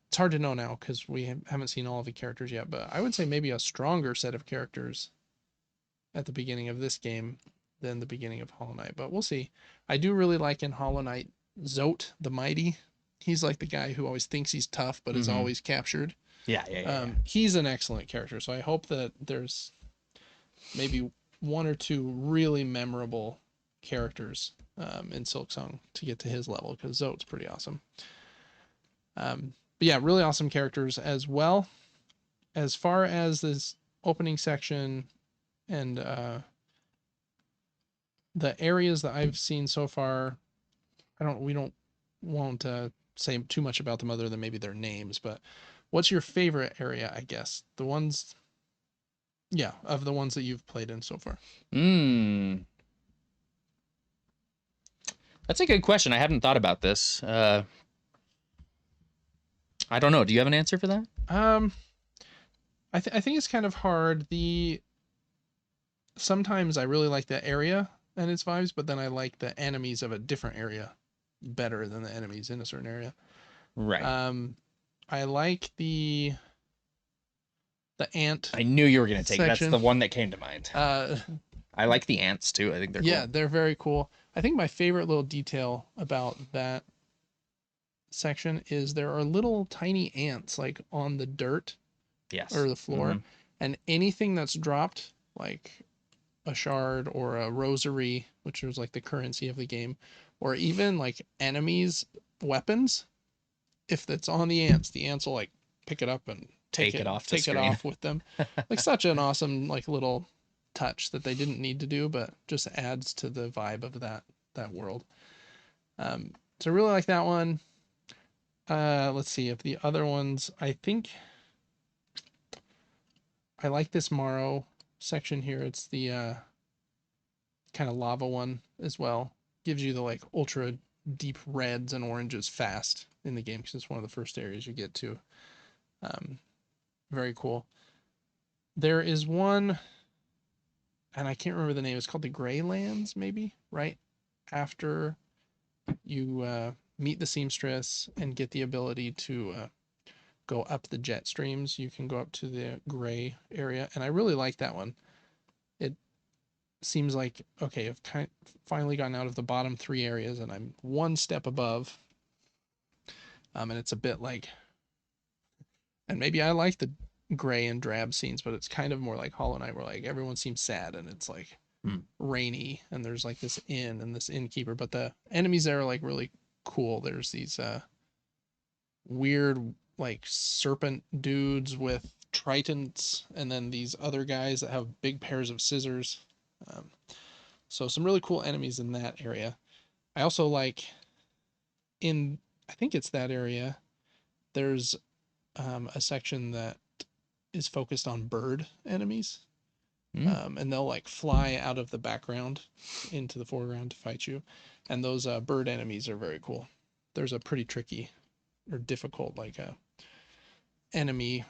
it's hard to know now because we haven't seen all of the characters yet, but I would say maybe a stronger set of characters at the beginning of this game than the beginning of Hollow Knight. But we'll see. I do really like in Hollow Knight Zote the Mighty. He's like the guy who always thinks he's tough but is Mm-hmm. always captured. Yeah. He's an excellent character, so I hope that there's maybe one or two really memorable characters in Silksong to get to his level because Zote's pretty awesome. But yeah, really awesome characters as well. As far as this opening section and the areas that I've seen so far, we don't won't say too much about them other than maybe their names. But what's your favorite area? I guess the ones, yeah, of the ones that you've played in so far. Mm, that's a good question. I hadn't thought about this. I don't know. Do you have an answer for that? Um, I think it's kind of hard. The sometimes I really like the area and its vibes, but then I like the enemies of a different area better than the enemies in a certain area. Right. Um, I like the ant I knew you were going to take that's section. the one that came to mind. Uh, I like the ants too. I think they're yeah, cool. they're very cool. I think my favorite little detail about that section is there are little tiny ants like on the dirt or Yes. the floor, Mm-hmm. and anything that's dropped, like a shard or a rosary, which was like the currency of the game, or even like enemies' weapons, if it's on the ants will like pick it up and Take it off the take it screen. off with them. Like such an awesome like little touch that they didn't need to do, but just adds to the vibe of that world. So I really like that one. Let's see if the other ones. I think I like this Morrow section here. It's the kind of lava one as well. Gives you the like ultra deep reds and oranges fast in the game because it's one of the first areas you get to. Um, very cool. There is one, and I can't remember the name. It's called the Gray Lands, maybe right after you meet the seamstress and get the ability to go up the jet streams. You can go up to the gray area, and I really like that one. It seems like okay, finally gotten out of the bottom three areas, and I'm one step above. And it's a bit like, and maybe I like the gray and drab scenes, but it's kind of more like Hollow Knight, where like everyone seems sad and it's like Hmm. rainy, and there's like this inn and this innkeeper, but the enemies there are like really cool. There's these weird like serpent dudes with tritons, and then these other guys that have big pairs of scissors. Um, so some really cool enemies in that area. I also like in I think it's that area. There's a section that is focused on bird enemies. And they'll like fly out of the background into the foreground to fight you. And those bird enemies are very cool. There's a pretty tricky or difficult like enemy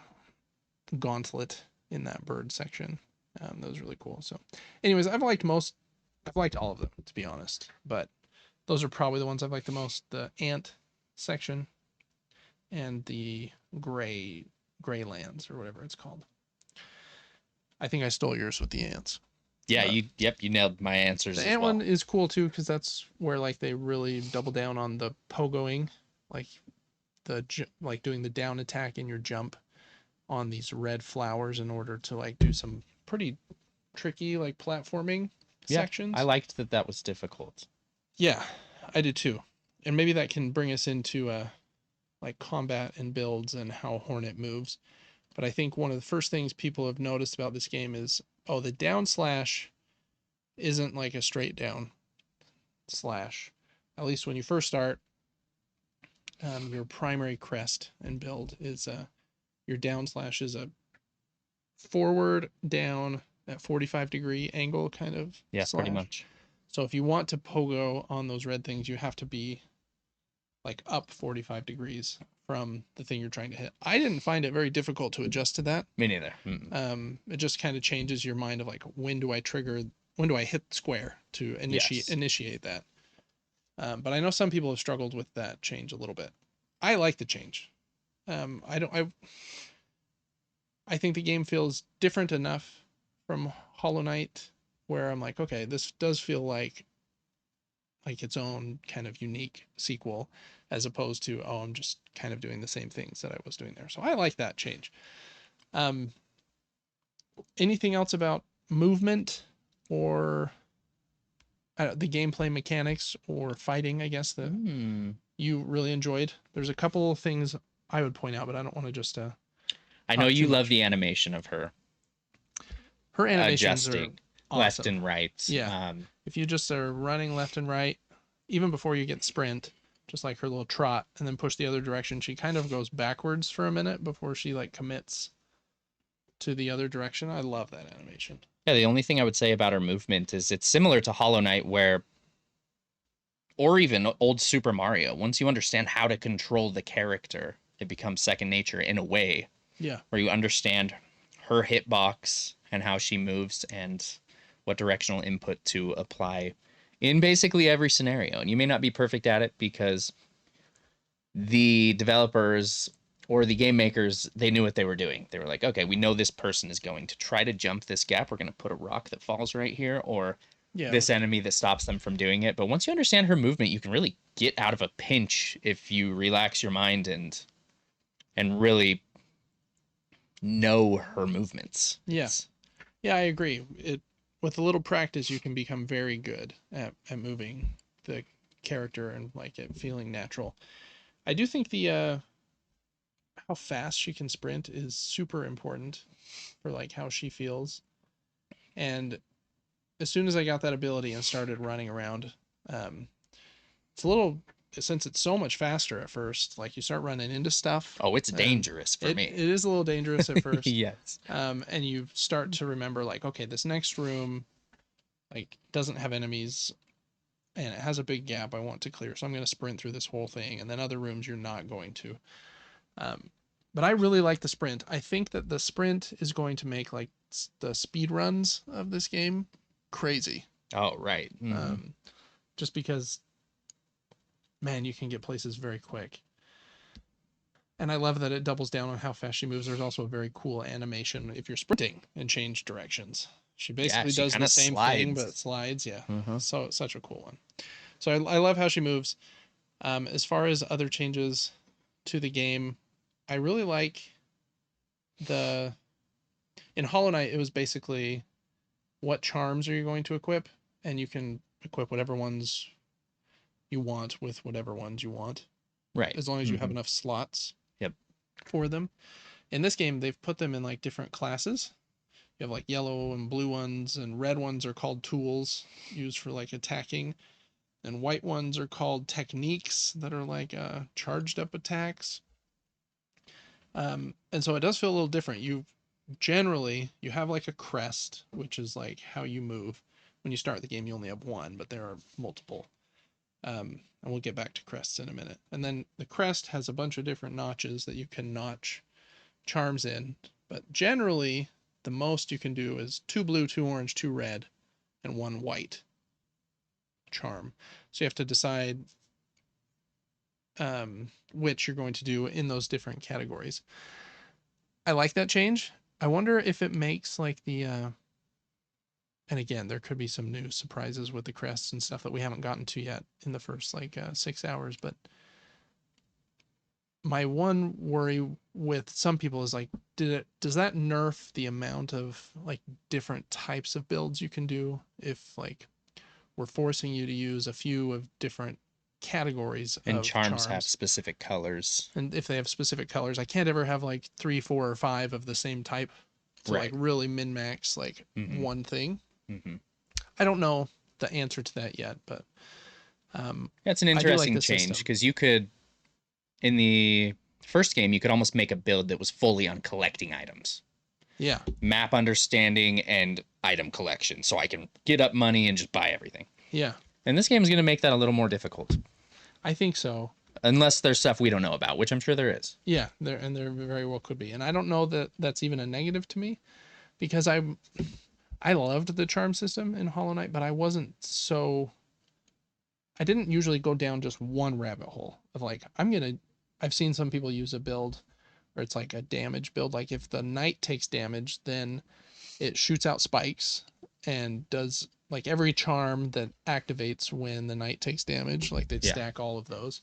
gauntlet in that bird section. That was really cool. So, anyways, I've liked all of them to be honest, but those are probably the ones I've liked the most. The ant section and the gray lands or whatever it's called. I think I stole yours with the ants. Yeah, you nailed my answers The as ant well. one is cool too because that's where like they really double down on the pogoing, like like doing the down attack in your jump on these red flowers in order to like do some pretty tricky like platforming sections. I liked that was difficult. Yeah, I did too. And maybe that can bring us into like combat and builds and how Hornet moves. But I think one of the first things people have noticed about this game is, oh, the down slash isn't like a straight down slash. At least when you first start, your primary crest and build is your down slash is a forward down at 45-degree angle kind of slash. Pretty much. So if you want to pogo on those red things, you have to be like up 45 degrees from the thing you're trying to hit. I didn't find it very difficult to adjust to that. Me neither. It just kind of changes your mind of like when do I hit square to initiate that. But I know some people have struggled with that change a little bit. I like the change. I think the game feels different enough from Hollow Knight where I'm like, okay, this does feel like its own kind of unique sequel, as opposed to, oh, I'm just kind of doing the same things that I was doing there. So I like that change. Anything else about movement or the gameplay mechanics or fighting, I guess, that you really enjoyed? There's a couple of things I would point out, but I don't want to just I know you love the animation of her. Her animations adjusting are awesome. Left and right. Yeah. If you just are running left and right, even before you get sprint, just like her little trot, and then push the other direction, she kind of goes backwards for a minute before she like commits to the other direction. I love that animation. Yeah, the only thing I would say about her movement is it's similar to Hollow Knight or even old Super Mario. Once you understand how to control the character, it becomes second nature in a way. Yeah. Where you understand her hitbox and how she moves and what directional input to apply in basically every scenario. And you may not be perfect at it because the developers or the game makers, they knew what they were doing. They were like, okay, we know this person is going to try to jump this gap. We're going to put a rock that falls right here, or this enemy that stops them from doing it. But once you understand her movement, you can really get out of a pinch if you relax your mind and really know her movements. Yes. Yeah, I agree. With a little practice, you can become very good at moving the character and like it feeling natural. I do think the how fast she can sprint is super important for like how she feels. And as soon as I got that ability and started running around, it's a little, since it's so much faster at first, like you start running into stuff. Oh, it's dangerous for me. It is a little dangerous at first. Yes. And you start to remember like, okay, this next room like doesn't have enemies and it has a big gap I want to clear. So I'm going to sprint through this whole thing. And then other rooms you're not going to. But I really like the sprint. I think that the sprint is going to make like the speed runs of this game crazy. Oh, right. Mm-hmm. Just because, man, you can get places very quick. And I love that it doubles down on how fast she moves. There's also a very cool animation if you're sprinting and change directions. She basically does the same thing, but slides. Yeah. Mm-hmm. So such a cool one. So I love how she moves. As far as other changes to the game, I really like in Hollow Knight, it was basically what charms are you going to equip? And you can equip whatever ones you want with whatever ones you want. Right. As long as you have enough slots. Yep. for them. In this game, they've put them in like different classes. You have like yellow and blue ones, and red ones are called tools used for like attacking, and white ones are called techniques that are like charged up attacks. And so it does feel a little different. You have like a crest, which is like how you move. When you start the game, you only have one, but there are multiple. And we'll get back to crests in a minute. And then the crest has a bunch of different notches that you can notch charms in. But generally, the most you can do is 2 blue, 2 orange, 2 red, and 1 white charm. So you have to decide which you're going to do in those different categories. I like that change. I wonder if it makes like the and again, there could be some new surprises with the crests and stuff that we haven't gotten to yet in the first like 6 hours. But my one worry with some people is like, does that nerf the amount of like different types of builds you can do if like we're forcing you to use a few of different categories And of charms have charms? specific colors. And if they have specific colors, I can't ever have like 3, 4, or 5 of the same type to like Right. really min max like Mm-hmm. one thing. Mm-hmm. I don't know the answer to that yet, but That's an I do like interesting the change system. because you could, in the first game, you could almost make a build that was fully on collecting items, Yeah, map understanding, and item collection. So I can get up money and just buy everything. yeah, And this game is going to make that a little more difficult, I think so. unless there's stuff we don't know about, which I'm sure there is. Yeah, there very well could be, and I don't know that that's even a negative to me because I loved the charm system in Hollow Knight, but I didn't usually go down just one rabbit hole of like I've seen some people use a build where it's like a damage build, like if the knight takes damage, then it shoots out spikes and does like every charm that activates when the knight takes damage, like they'd Yeah. stack all of those.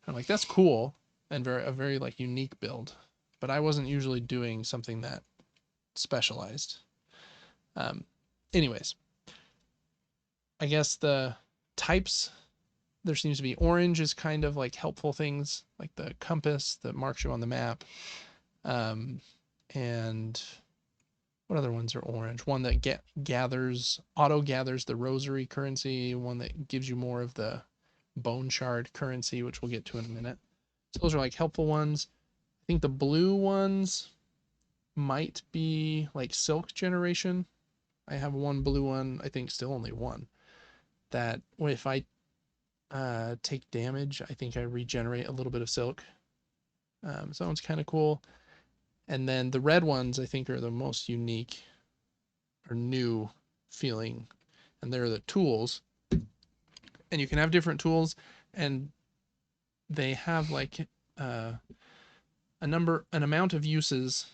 I'm like, that's cool and a very like unique build. But I wasn't usually doing something that specialized. Um, anyways, I guess the types, there seems to be orange is kind of like helpful things like the compass that marks you on the map. Um, and what other ones are orange? One that auto gathers the rosary currency, one that gives you more of the bone shard currency, which we'll get to in a minute. So those are like helpful ones. I think the blue ones might be like silk generation. I have one blue one, I think still only one, that if I take damage, I think I regenerate a little bit of silk. So that one's kind of cool. And then the red ones, I think, are the most unique or new feeling. And they're the tools. And you can have different tools, and they have like uh, an amount of uses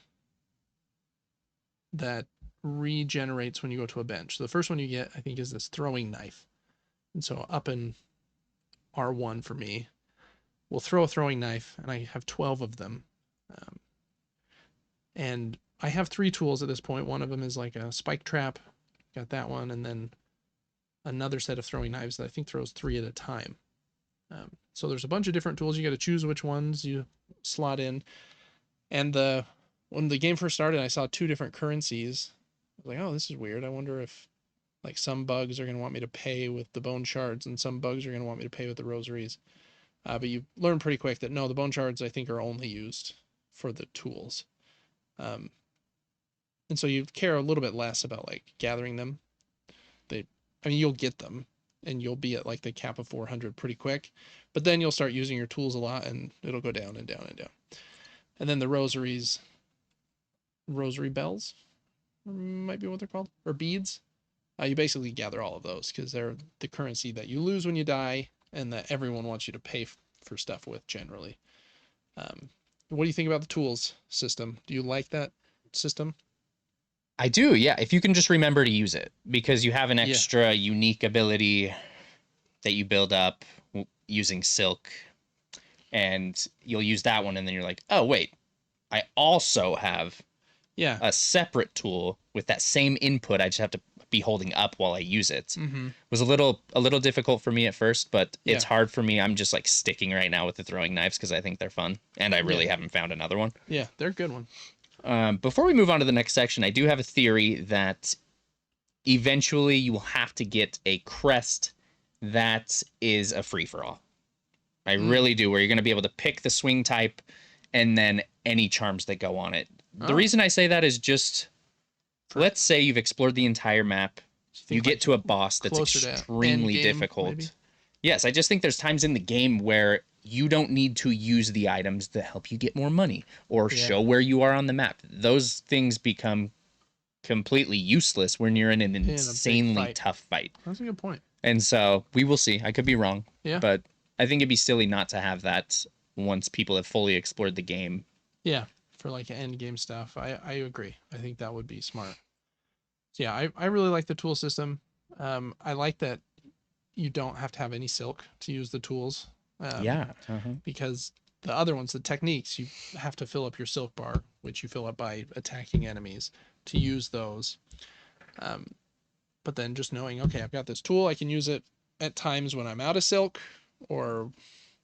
that regenerates when you go to a bench. So the first one you get, I think, is this throwing knife. And so up in R1 for me, we'll throw a throwing knife, and I have 12 of them. And I have 3 tools at this point. One of them is like a spike trap, got that one, and then another set of throwing knives that I think throws 3 at a time. So there's a bunch of different tools. You got to choose which ones you slot in. And when the game first started, I saw 2 different currencies. I was like, oh, this is weird. I wonder if like some bugs are going to want me to pay with the bone shards, and some bugs are going to want me to pay with the rosaries. But you learn pretty quick that no, the bone shards I think are only used for the tools. Um, and so you care a little bit less about like gathering them. I mean, you'll get them, and you'll be at like the cap of 400 pretty quick, but then you'll start using your tools a lot, and it'll go down and down and down. And then the rosary bells, might be what they're called, or beads. You basically gather all of those because they're the currency that you lose when you die, and that everyone wants you to pay for stuff with generally. What do you think about the tools system? Do you like that system? I do, yeah. If you can just remember to use it, because you have an Yeah. extra unique ability that you build up using silk, and you'll use that one, and then you're like, oh, wait, I also have Yeah. a separate tool with that same input. I just have to be holding up while I use it. Mm-hmm. Was a little difficult for me at first, but it's Yeah. hard for me. I'm just like sticking right now with the throwing knives because I think they're fun, and I Yeah. really haven't found another one. Yeah, they're a good one. Before we move on to the next section, I do have a theory that eventually you will have to get a crest that is a free for all. I really do, where you're going to be able to pick the swing type and then any charms that go on it. The Oh, reason I say that is just, for, let's say you've explored the entire map, you think get like to a boss that's closer to end extremely game, maybe. difficult. Yes, I just think there's times in the game where you don't need to use the items that help you get more money or Yeah. show where you are on the map. Those things become completely useless when you're in an In a big insanely fight. tough fight. That's a good point. And so we will see. I could be wrong, Yeah. but I think it'd be silly not to have that once people have fully explored the game. Yeah, for like end game stuff. I agree. I think that would be smart. So yeah, I really like the tool system. I like that you don't have to have any silk to use the tools. Yeah. Because the other ones, the techniques, you have to fill up your silk bar, which you fill up by attacking enemies to use those. But then just knowing, okay, I've got this tool, I can use it at times when I'm out of silk or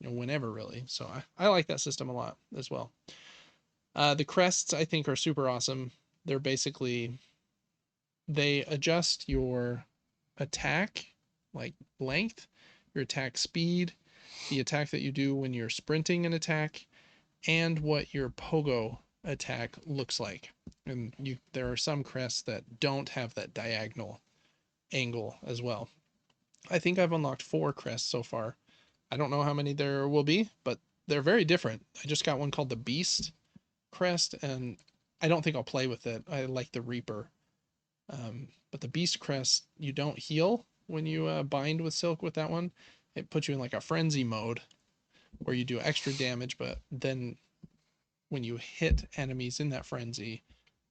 whenever really. So I like that system a lot as well. The crests I think are super awesome. They're basically, they adjust your attack like length, your attack speed, the attack that you do when you're sprinting an attack, and what your pogo attack looks like. And there are some crests that don't have that diagonal angle as well. I think I've unlocked 4 crests so far. I don't know how many there will be, but they're very different. I just got one called the Beast crest, and I don't think I'll play with it. I like the Reaper. But the Beast crest, you don't heal when you bind with Silk with that one. It puts you in like a frenzy mode where you do extra damage, but then when you hit enemies in that frenzy,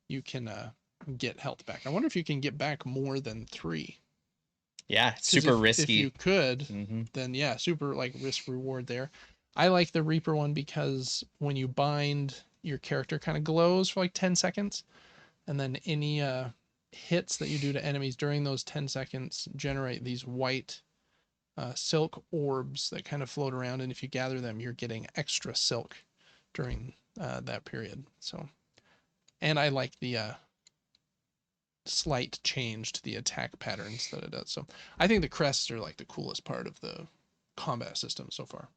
you can get health back. I wonder if you can get back more than 3. Yeah, super If you risky. could, then yeah, super like risk reward there. I like the Reaper one because when you bind, your character kind of glows for like 10 seconds, and then any hits that you do to enemies during those 10 seconds generate these white silk orbs that kind of float around, and if you gather them, you're getting extra silk during that period. So, and I like the slight change to the attack patterns that it does. So I think the crests are like the coolest part of the combat system so far.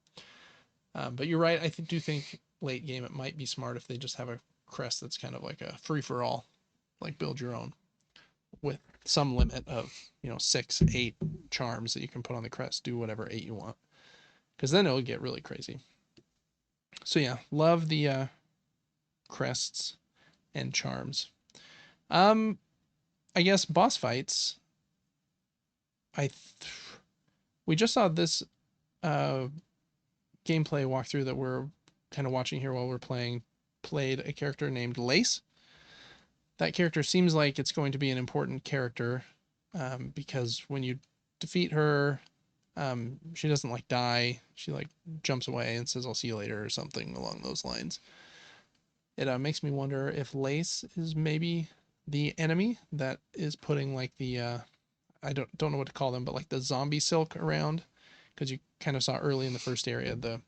But you're right. I do think late game it might be smart if they just have a crest that's kind of like a free for all, like build your own with some limit of 6, 8 charms that you can put on the crest. Do whatever 8 you want, because then it'll get really crazy. So yeah, love the crests and charms. I guess boss fights. We just saw this gameplay walkthrough that we're kind of watching here while we're played a character named Lace. That character seems like it's going to be an important character because when you defeat her, she doesn't like die. She like jumps away and says, "I'll see you later" or something along those lines. It makes me wonder if Lace is maybe the enemy that is putting like the I don't know what to call them, but like the zombie silk around, because you kind of saw early in the first area the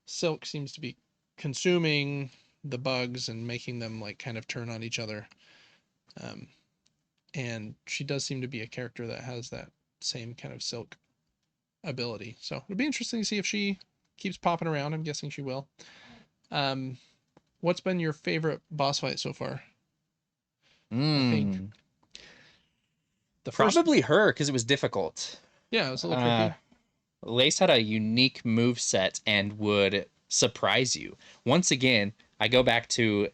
silk seems to be consuming the bugs and making them like kind of turn on each other. Um, and she does seem to be a character that has that same kind of silk ability. So it'll be interesting to see if she keeps popping around. I'm guessing she will. Um, what's been your favorite boss fight so far? I think the first. Probably her because it was difficult. Yeah, it was a little tricky. Lace had a unique move set and would surprise you. Once again, I go back to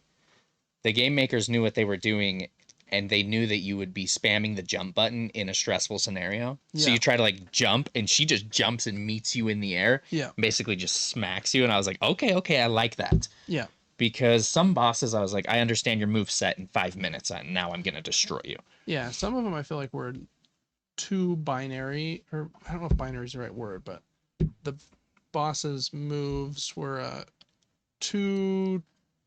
the game makers knew what they were doing and they knew that you would be spamming the jump button in a stressful scenario. So Yeah. you try to like jump and she just jumps and meets you in the air. Yeah. Basically just smacks you. And I was like, okay, I like that. Yeah. Because some bosses, I was like, I understand your move set in 5 minutes and now I'm going to destroy you. Yeah. Some of them I feel like were too binary, or I don't know if binary is the right word, but the boss's moves were too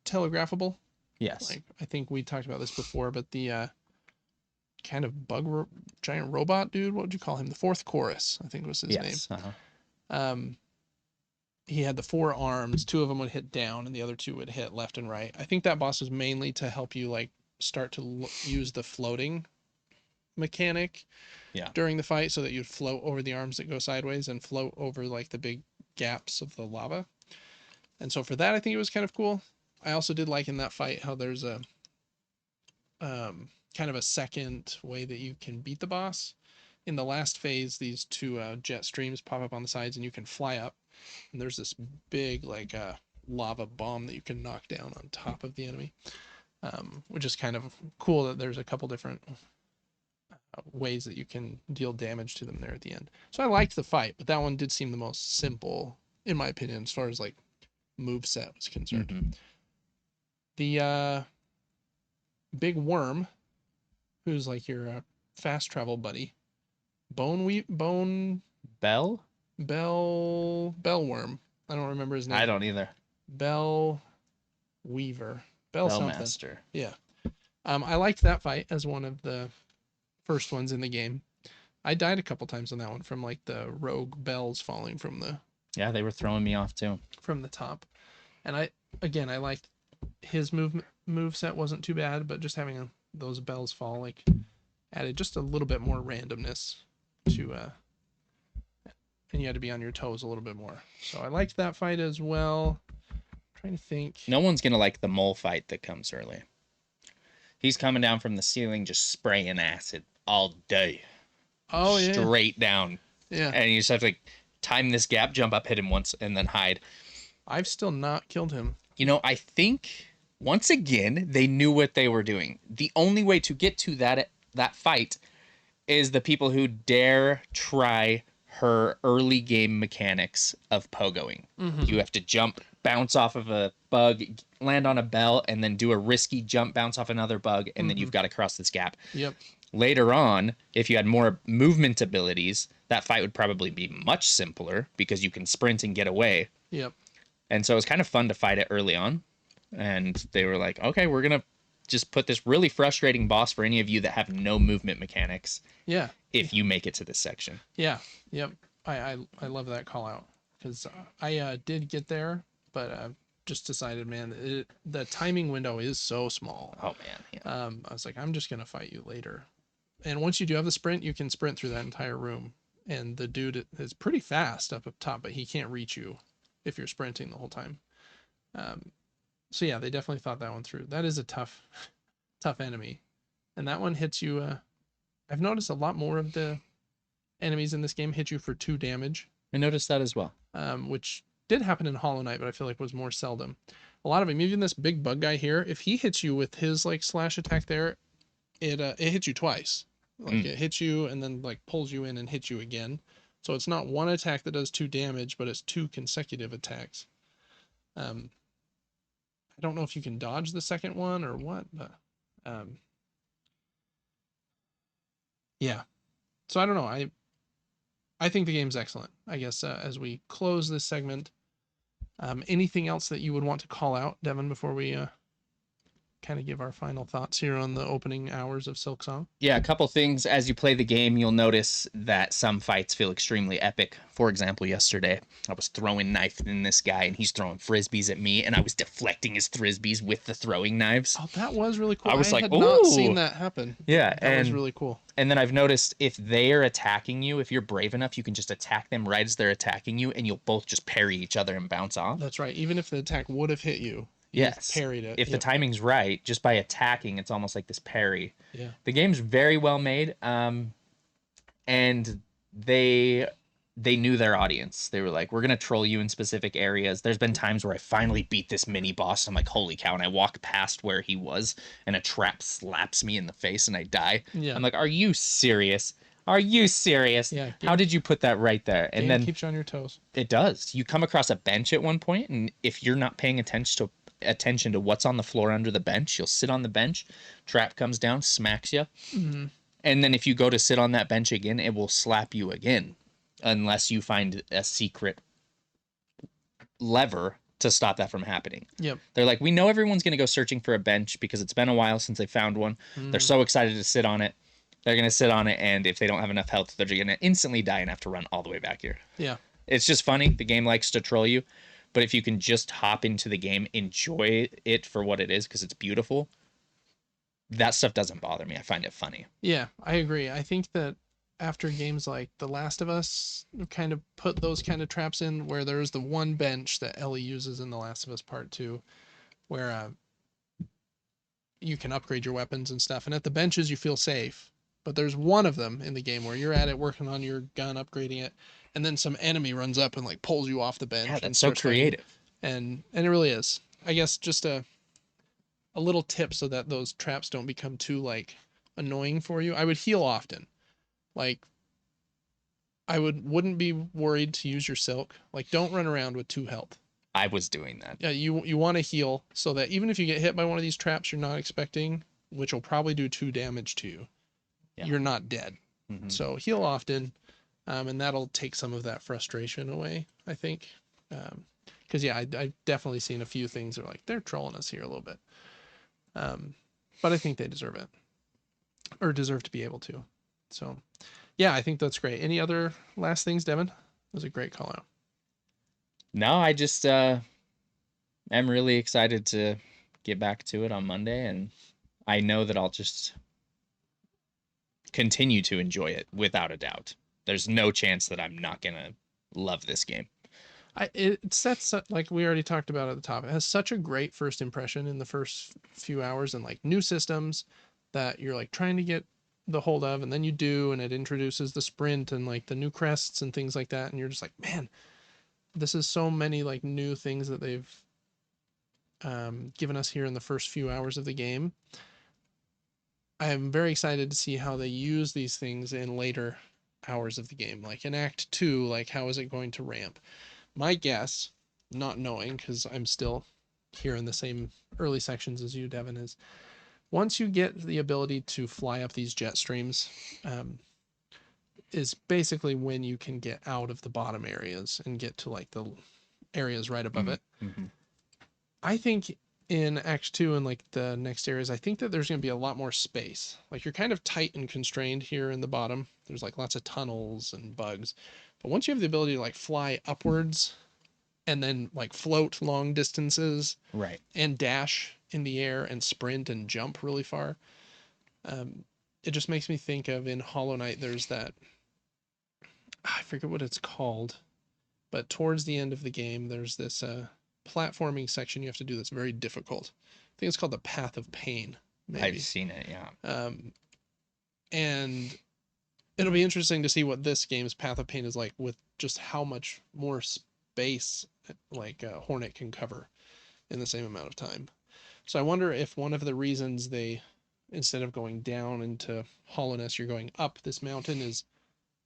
telegraphable. Yes. Like I think we talked about this before, but the kind of giant robot dude. What would you call him? The fourth chorus, I think was his name. Yes. Uh-huh. He had the 4 arms. 2 of them would hit down, and the other 2 would hit left and right. I think that boss was mainly to help you like start to use the floating mechanic during the fight, so that you'd float over the arms that go sideways and float over like the big gaps of the lava. And so for that, I think it was kind of cool. I also did like in that fight how there's a kind of a second way that you can beat the boss. In the last phase, these 2 jet streams pop up on the sides, and you can fly up. And there's this big like lava bomb that you can knock down on top of the enemy, which is kind of cool that there's a couple different ways that you can deal damage to them there at the end. So I liked the fight, but that one did seem the most simple in my opinion as far as like move set was concerned. Mm-hmm. The big worm, who's like your fast travel buddy, bone Bell worm. I don't remember his name. I don't either. Bell Weaver. Bell something. Master. Yeah. I liked that fight as one of the first ones in the game. I died a couple times on that one from like the rogue bells falling from the. Yeah, they were throwing me off too. From the top, and I liked his move set wasn't too bad, but just having those bells fall like added just a little bit more randomness to and you had to be on your toes a little bit more. So I liked that fight as well. I'm trying to think. No one's gonna like the mole fight that comes early. He's coming down from the ceiling, just spraying acid all day. Oh yeah. Straight down. Yeah. And you just have to like time this gap, jump up, hit him once, and then hide. I've still not killed him. You know, I think once again they knew what they were doing. The only way to get to that fight is the people who dare try her early game mechanics of pogoing. Mm-hmm. You have to jump, bounce off of a bug, land on a bell, and then do a risky jump, bounce off another bug, and then you've got to cross this gap. Yep. Later on, if you had more movement abilities, that fight would probably be much simpler because you can sprint and get away. Yep. And so it was kind of fun to fight it early on. And they were like, okay, we're going to just put this really frustrating boss for any of you that have no movement mechanics. Yeah. If you make it to this section. Yeah. Yep. I love that call out because I did get there, but just decided, man, the timing window is so small. Oh man. Yeah. I was like, I'm just gonna fight you later. And once you do have the sprint, you can sprint through that entire room. And the dude is pretty fast up top, but he can't reach you if you're sprinting the whole time. So yeah, they definitely thought that one through. That is a tough enemy, and that one hits you. I've noticed a lot more of the enemies in this game hit you for 2 damage. I noticed that as well. Which did happen in Hollow Knight, but I feel like was more seldom. A lot of them, even this big bug guy here, if he hits you with his like slash attack there, it hits you twice. Like it hits you and then like pulls you in and hits you again. So it's not one attack that does 2 damage, but it's 2 consecutive attacks. I don't know if you can dodge the second one or what, but yeah. So I don't know. I think the game's excellent. I guess as we close this segment, anything else that you would want to call out, Devin, before we kind of give our final thoughts here on the opening hours of Silksong? Yeah, a couple things. As you play the game, you'll notice that some fights feel extremely epic. For example, yesterday, I was throwing knife in this guy, and he's throwing frisbees at me, and I was deflecting his frisbees with the throwing knives. Oh, that was really cool. I was like, had not seen that happen. Yeah, that was really cool. And then I've noticed if they are attacking you, if you're brave enough, you can just attack them right as they're attacking you, and you'll both just parry each other and bounce off. That's right. Even if the attack would have hit you. Yes. Parried it. If the timing's right, just by attacking, it's almost like this parry. Yeah. The game's very well made, and they knew their audience. They were like, we're gonna troll you in specific areas. There's been times where I finally beat this mini boss. I'm like, holy cow! And I walk past where he was, and a trap slaps me in the face, and I die. Yeah. I'm like, are you serious? Are you serious? Yeah. How did you put that right there? And then keeps you on your toes. It does. You come across a bench at one point, and if you're not paying attention to what's on the floor under the bench, you'll sit on the bench, trap comes down, smacks you, and then if you go to sit on that bench again, it will slap you again, unless you find a secret lever to stop that from happening. Yep. They're like, we know everyone's going to go searching for a bench because it's been a while since they found one. They're so excited to sit on it. They're gonna sit on it, and if they don't have enough health, they're gonna instantly die and have to run all the way back here. Yeah. It's just funny. The game likes to troll you, but if you can just hop into the game, enjoy it for what it is, because it's beautiful, that stuff doesn't bother me. I find it funny. Yeah, I agree. I think that after games like The Last of Us kind of put those kind of traps in, where there's the one bench that Ellie uses in The Last of Us Part 2, where you can upgrade your weapons and stuff. And at the benches, you feel safe. But there's one of them in the game where you're at it working on your gun, upgrading it, and then some enemy runs up and like pulls you off the bench Yeah, and that's so starts fighting. creative. And it really is. I guess just a little tip so that those traps don't become too like annoying for you. I would heal often. Like I wouldn't be worried to use your silk. Like don't run around with 2 health. I was doing that. Yeah, you want to heal so that even if you get hit by one of these traps you're not expecting, which will probably do 2 damage to you, Yeah. you're not dead. Mm-hmm. So heal often, and that'll take some of that frustration away, I think. Because yeah, I've definitely seen a few things that are like they're trolling us here a little bit, but I think they deserve it or deserve to be able to. So yeah, I think that's great. Any other last things, Devin? That was a great call out. No, I just am really excited to get back to it on Monday, and I know that I'll just continue to enjoy it without a doubt. There's no chance that I'm not gonna love this game. It sets like we already talked about at the top. It has such a great first impression in the first few hours, and like new systems that you're like trying to get the hold of, and then you do, and it introduces the sprint and like the new crests and things like that, and you're just like, man, this is so many like new things that they've given us here in the first few hours of the game. I am very excited to see how they use these things in later hours of the game, like in Act 2. Like how is it going to ramp? My guess, not knowing because I'm still here in the same early sections as you, Devin, is once you get the ability to fly up these jet streams, is basically when you can get out of the bottom areas and get to like the areas right above it. Mm-hmm. I think in Act 2 and like the next areas, I think that there's going to be a lot more space. Like you're kind of tight and constrained here in the bottom. There's like lots of tunnels and bugs. But once you have the ability to like fly upwards and then like float long distances, right, and dash in the air and sprint and jump really far, it just makes me think of in Hollow Knight. There's that, I forget what it's called, but towards the end of the game, there's this platforming section you have to do that's very difficult. I think it's called the Path of Pain. Maybe. I've seen it, yeah. And it'll be interesting to see what this game's Path of Pain is like with just how much more space like Hornet can cover in the same amount of time. So I wonder if one of the reasons they, instead of going down into hollowness, you're going up this mountain is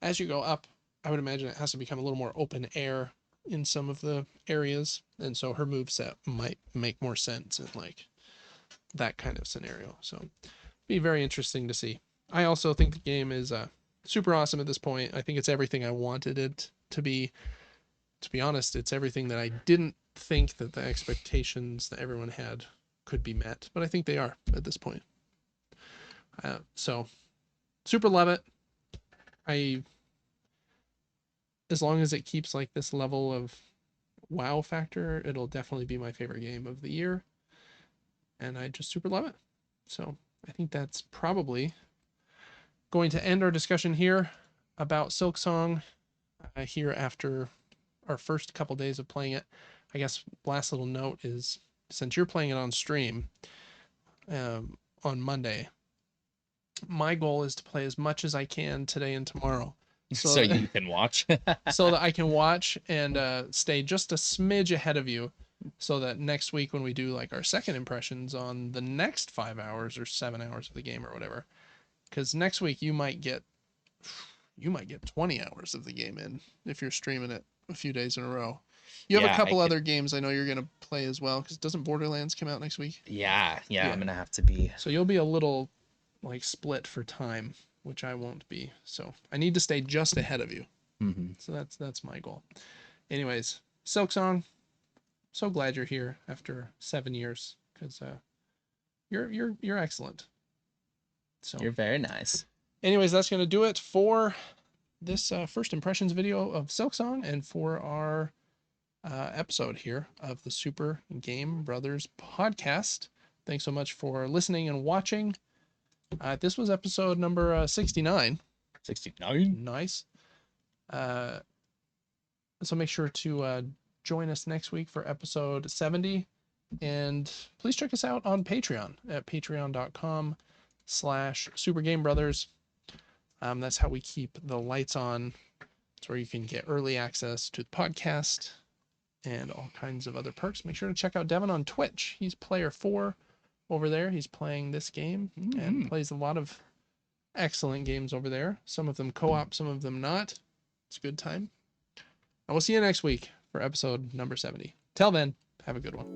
as you go up, I would imagine it has to become a little more open air in some of the areas. And so her moveset might make more sense in like that kind of scenario. So be very interesting to see. I also think the game is super awesome at this point. I think it's everything I wanted it to be. To be honest, it's everything that I didn't think that the expectations that everyone had could be met, but I think they are at this point. So super love it. As long as it keeps like this level of wow factor, it'll definitely be my favorite game of the year. And I just super love it. So I think that's probably going to end our discussion here about Silksong here after our first couple days of playing it. I guess last little note is since you're playing it on stream on Monday, my goal is to play as much as I can today and tomorrow. So you can watch. So that I can watch and stay just a smidge ahead of you so that next week when we do like our second impressions on the next 5 hours or 7 hours of the game or whatever, because next week you might get 20 hours of the game in if you're streaming it a few days in a row. You have a couple other games I know you're going to play as well, because doesn't Borderlands come out next week? Yeah, I'm going to have to be. So you'll be a little like split for time, which I won't be. So I need to stay just ahead of you. Mm-hmm. So that's my goal. Anyways, Silksong, so glad you're here after 7 years, because you're excellent. So you're very nice. Anyways, that's going to do it for this first impressions video of Silksong and for our episode here of the Super Game Brothers podcast. Thanks so much for listening and watching. This was episode number 69. 69. Nice. So make sure to join us next week for episode 70. And please check us out on Patreon at patreon.com/supergamebrothers. That's how we keep the lights on. It's where you can get early access to the podcast and all kinds of other perks. Make sure to check out Devin on Twitch. He's player 4 over there. He's playing this game and plays a lot of excellent games over there. Some of them co-op, some of them not. It's a good time. And we'll see you next week for episode number 70. Till then, have a good one.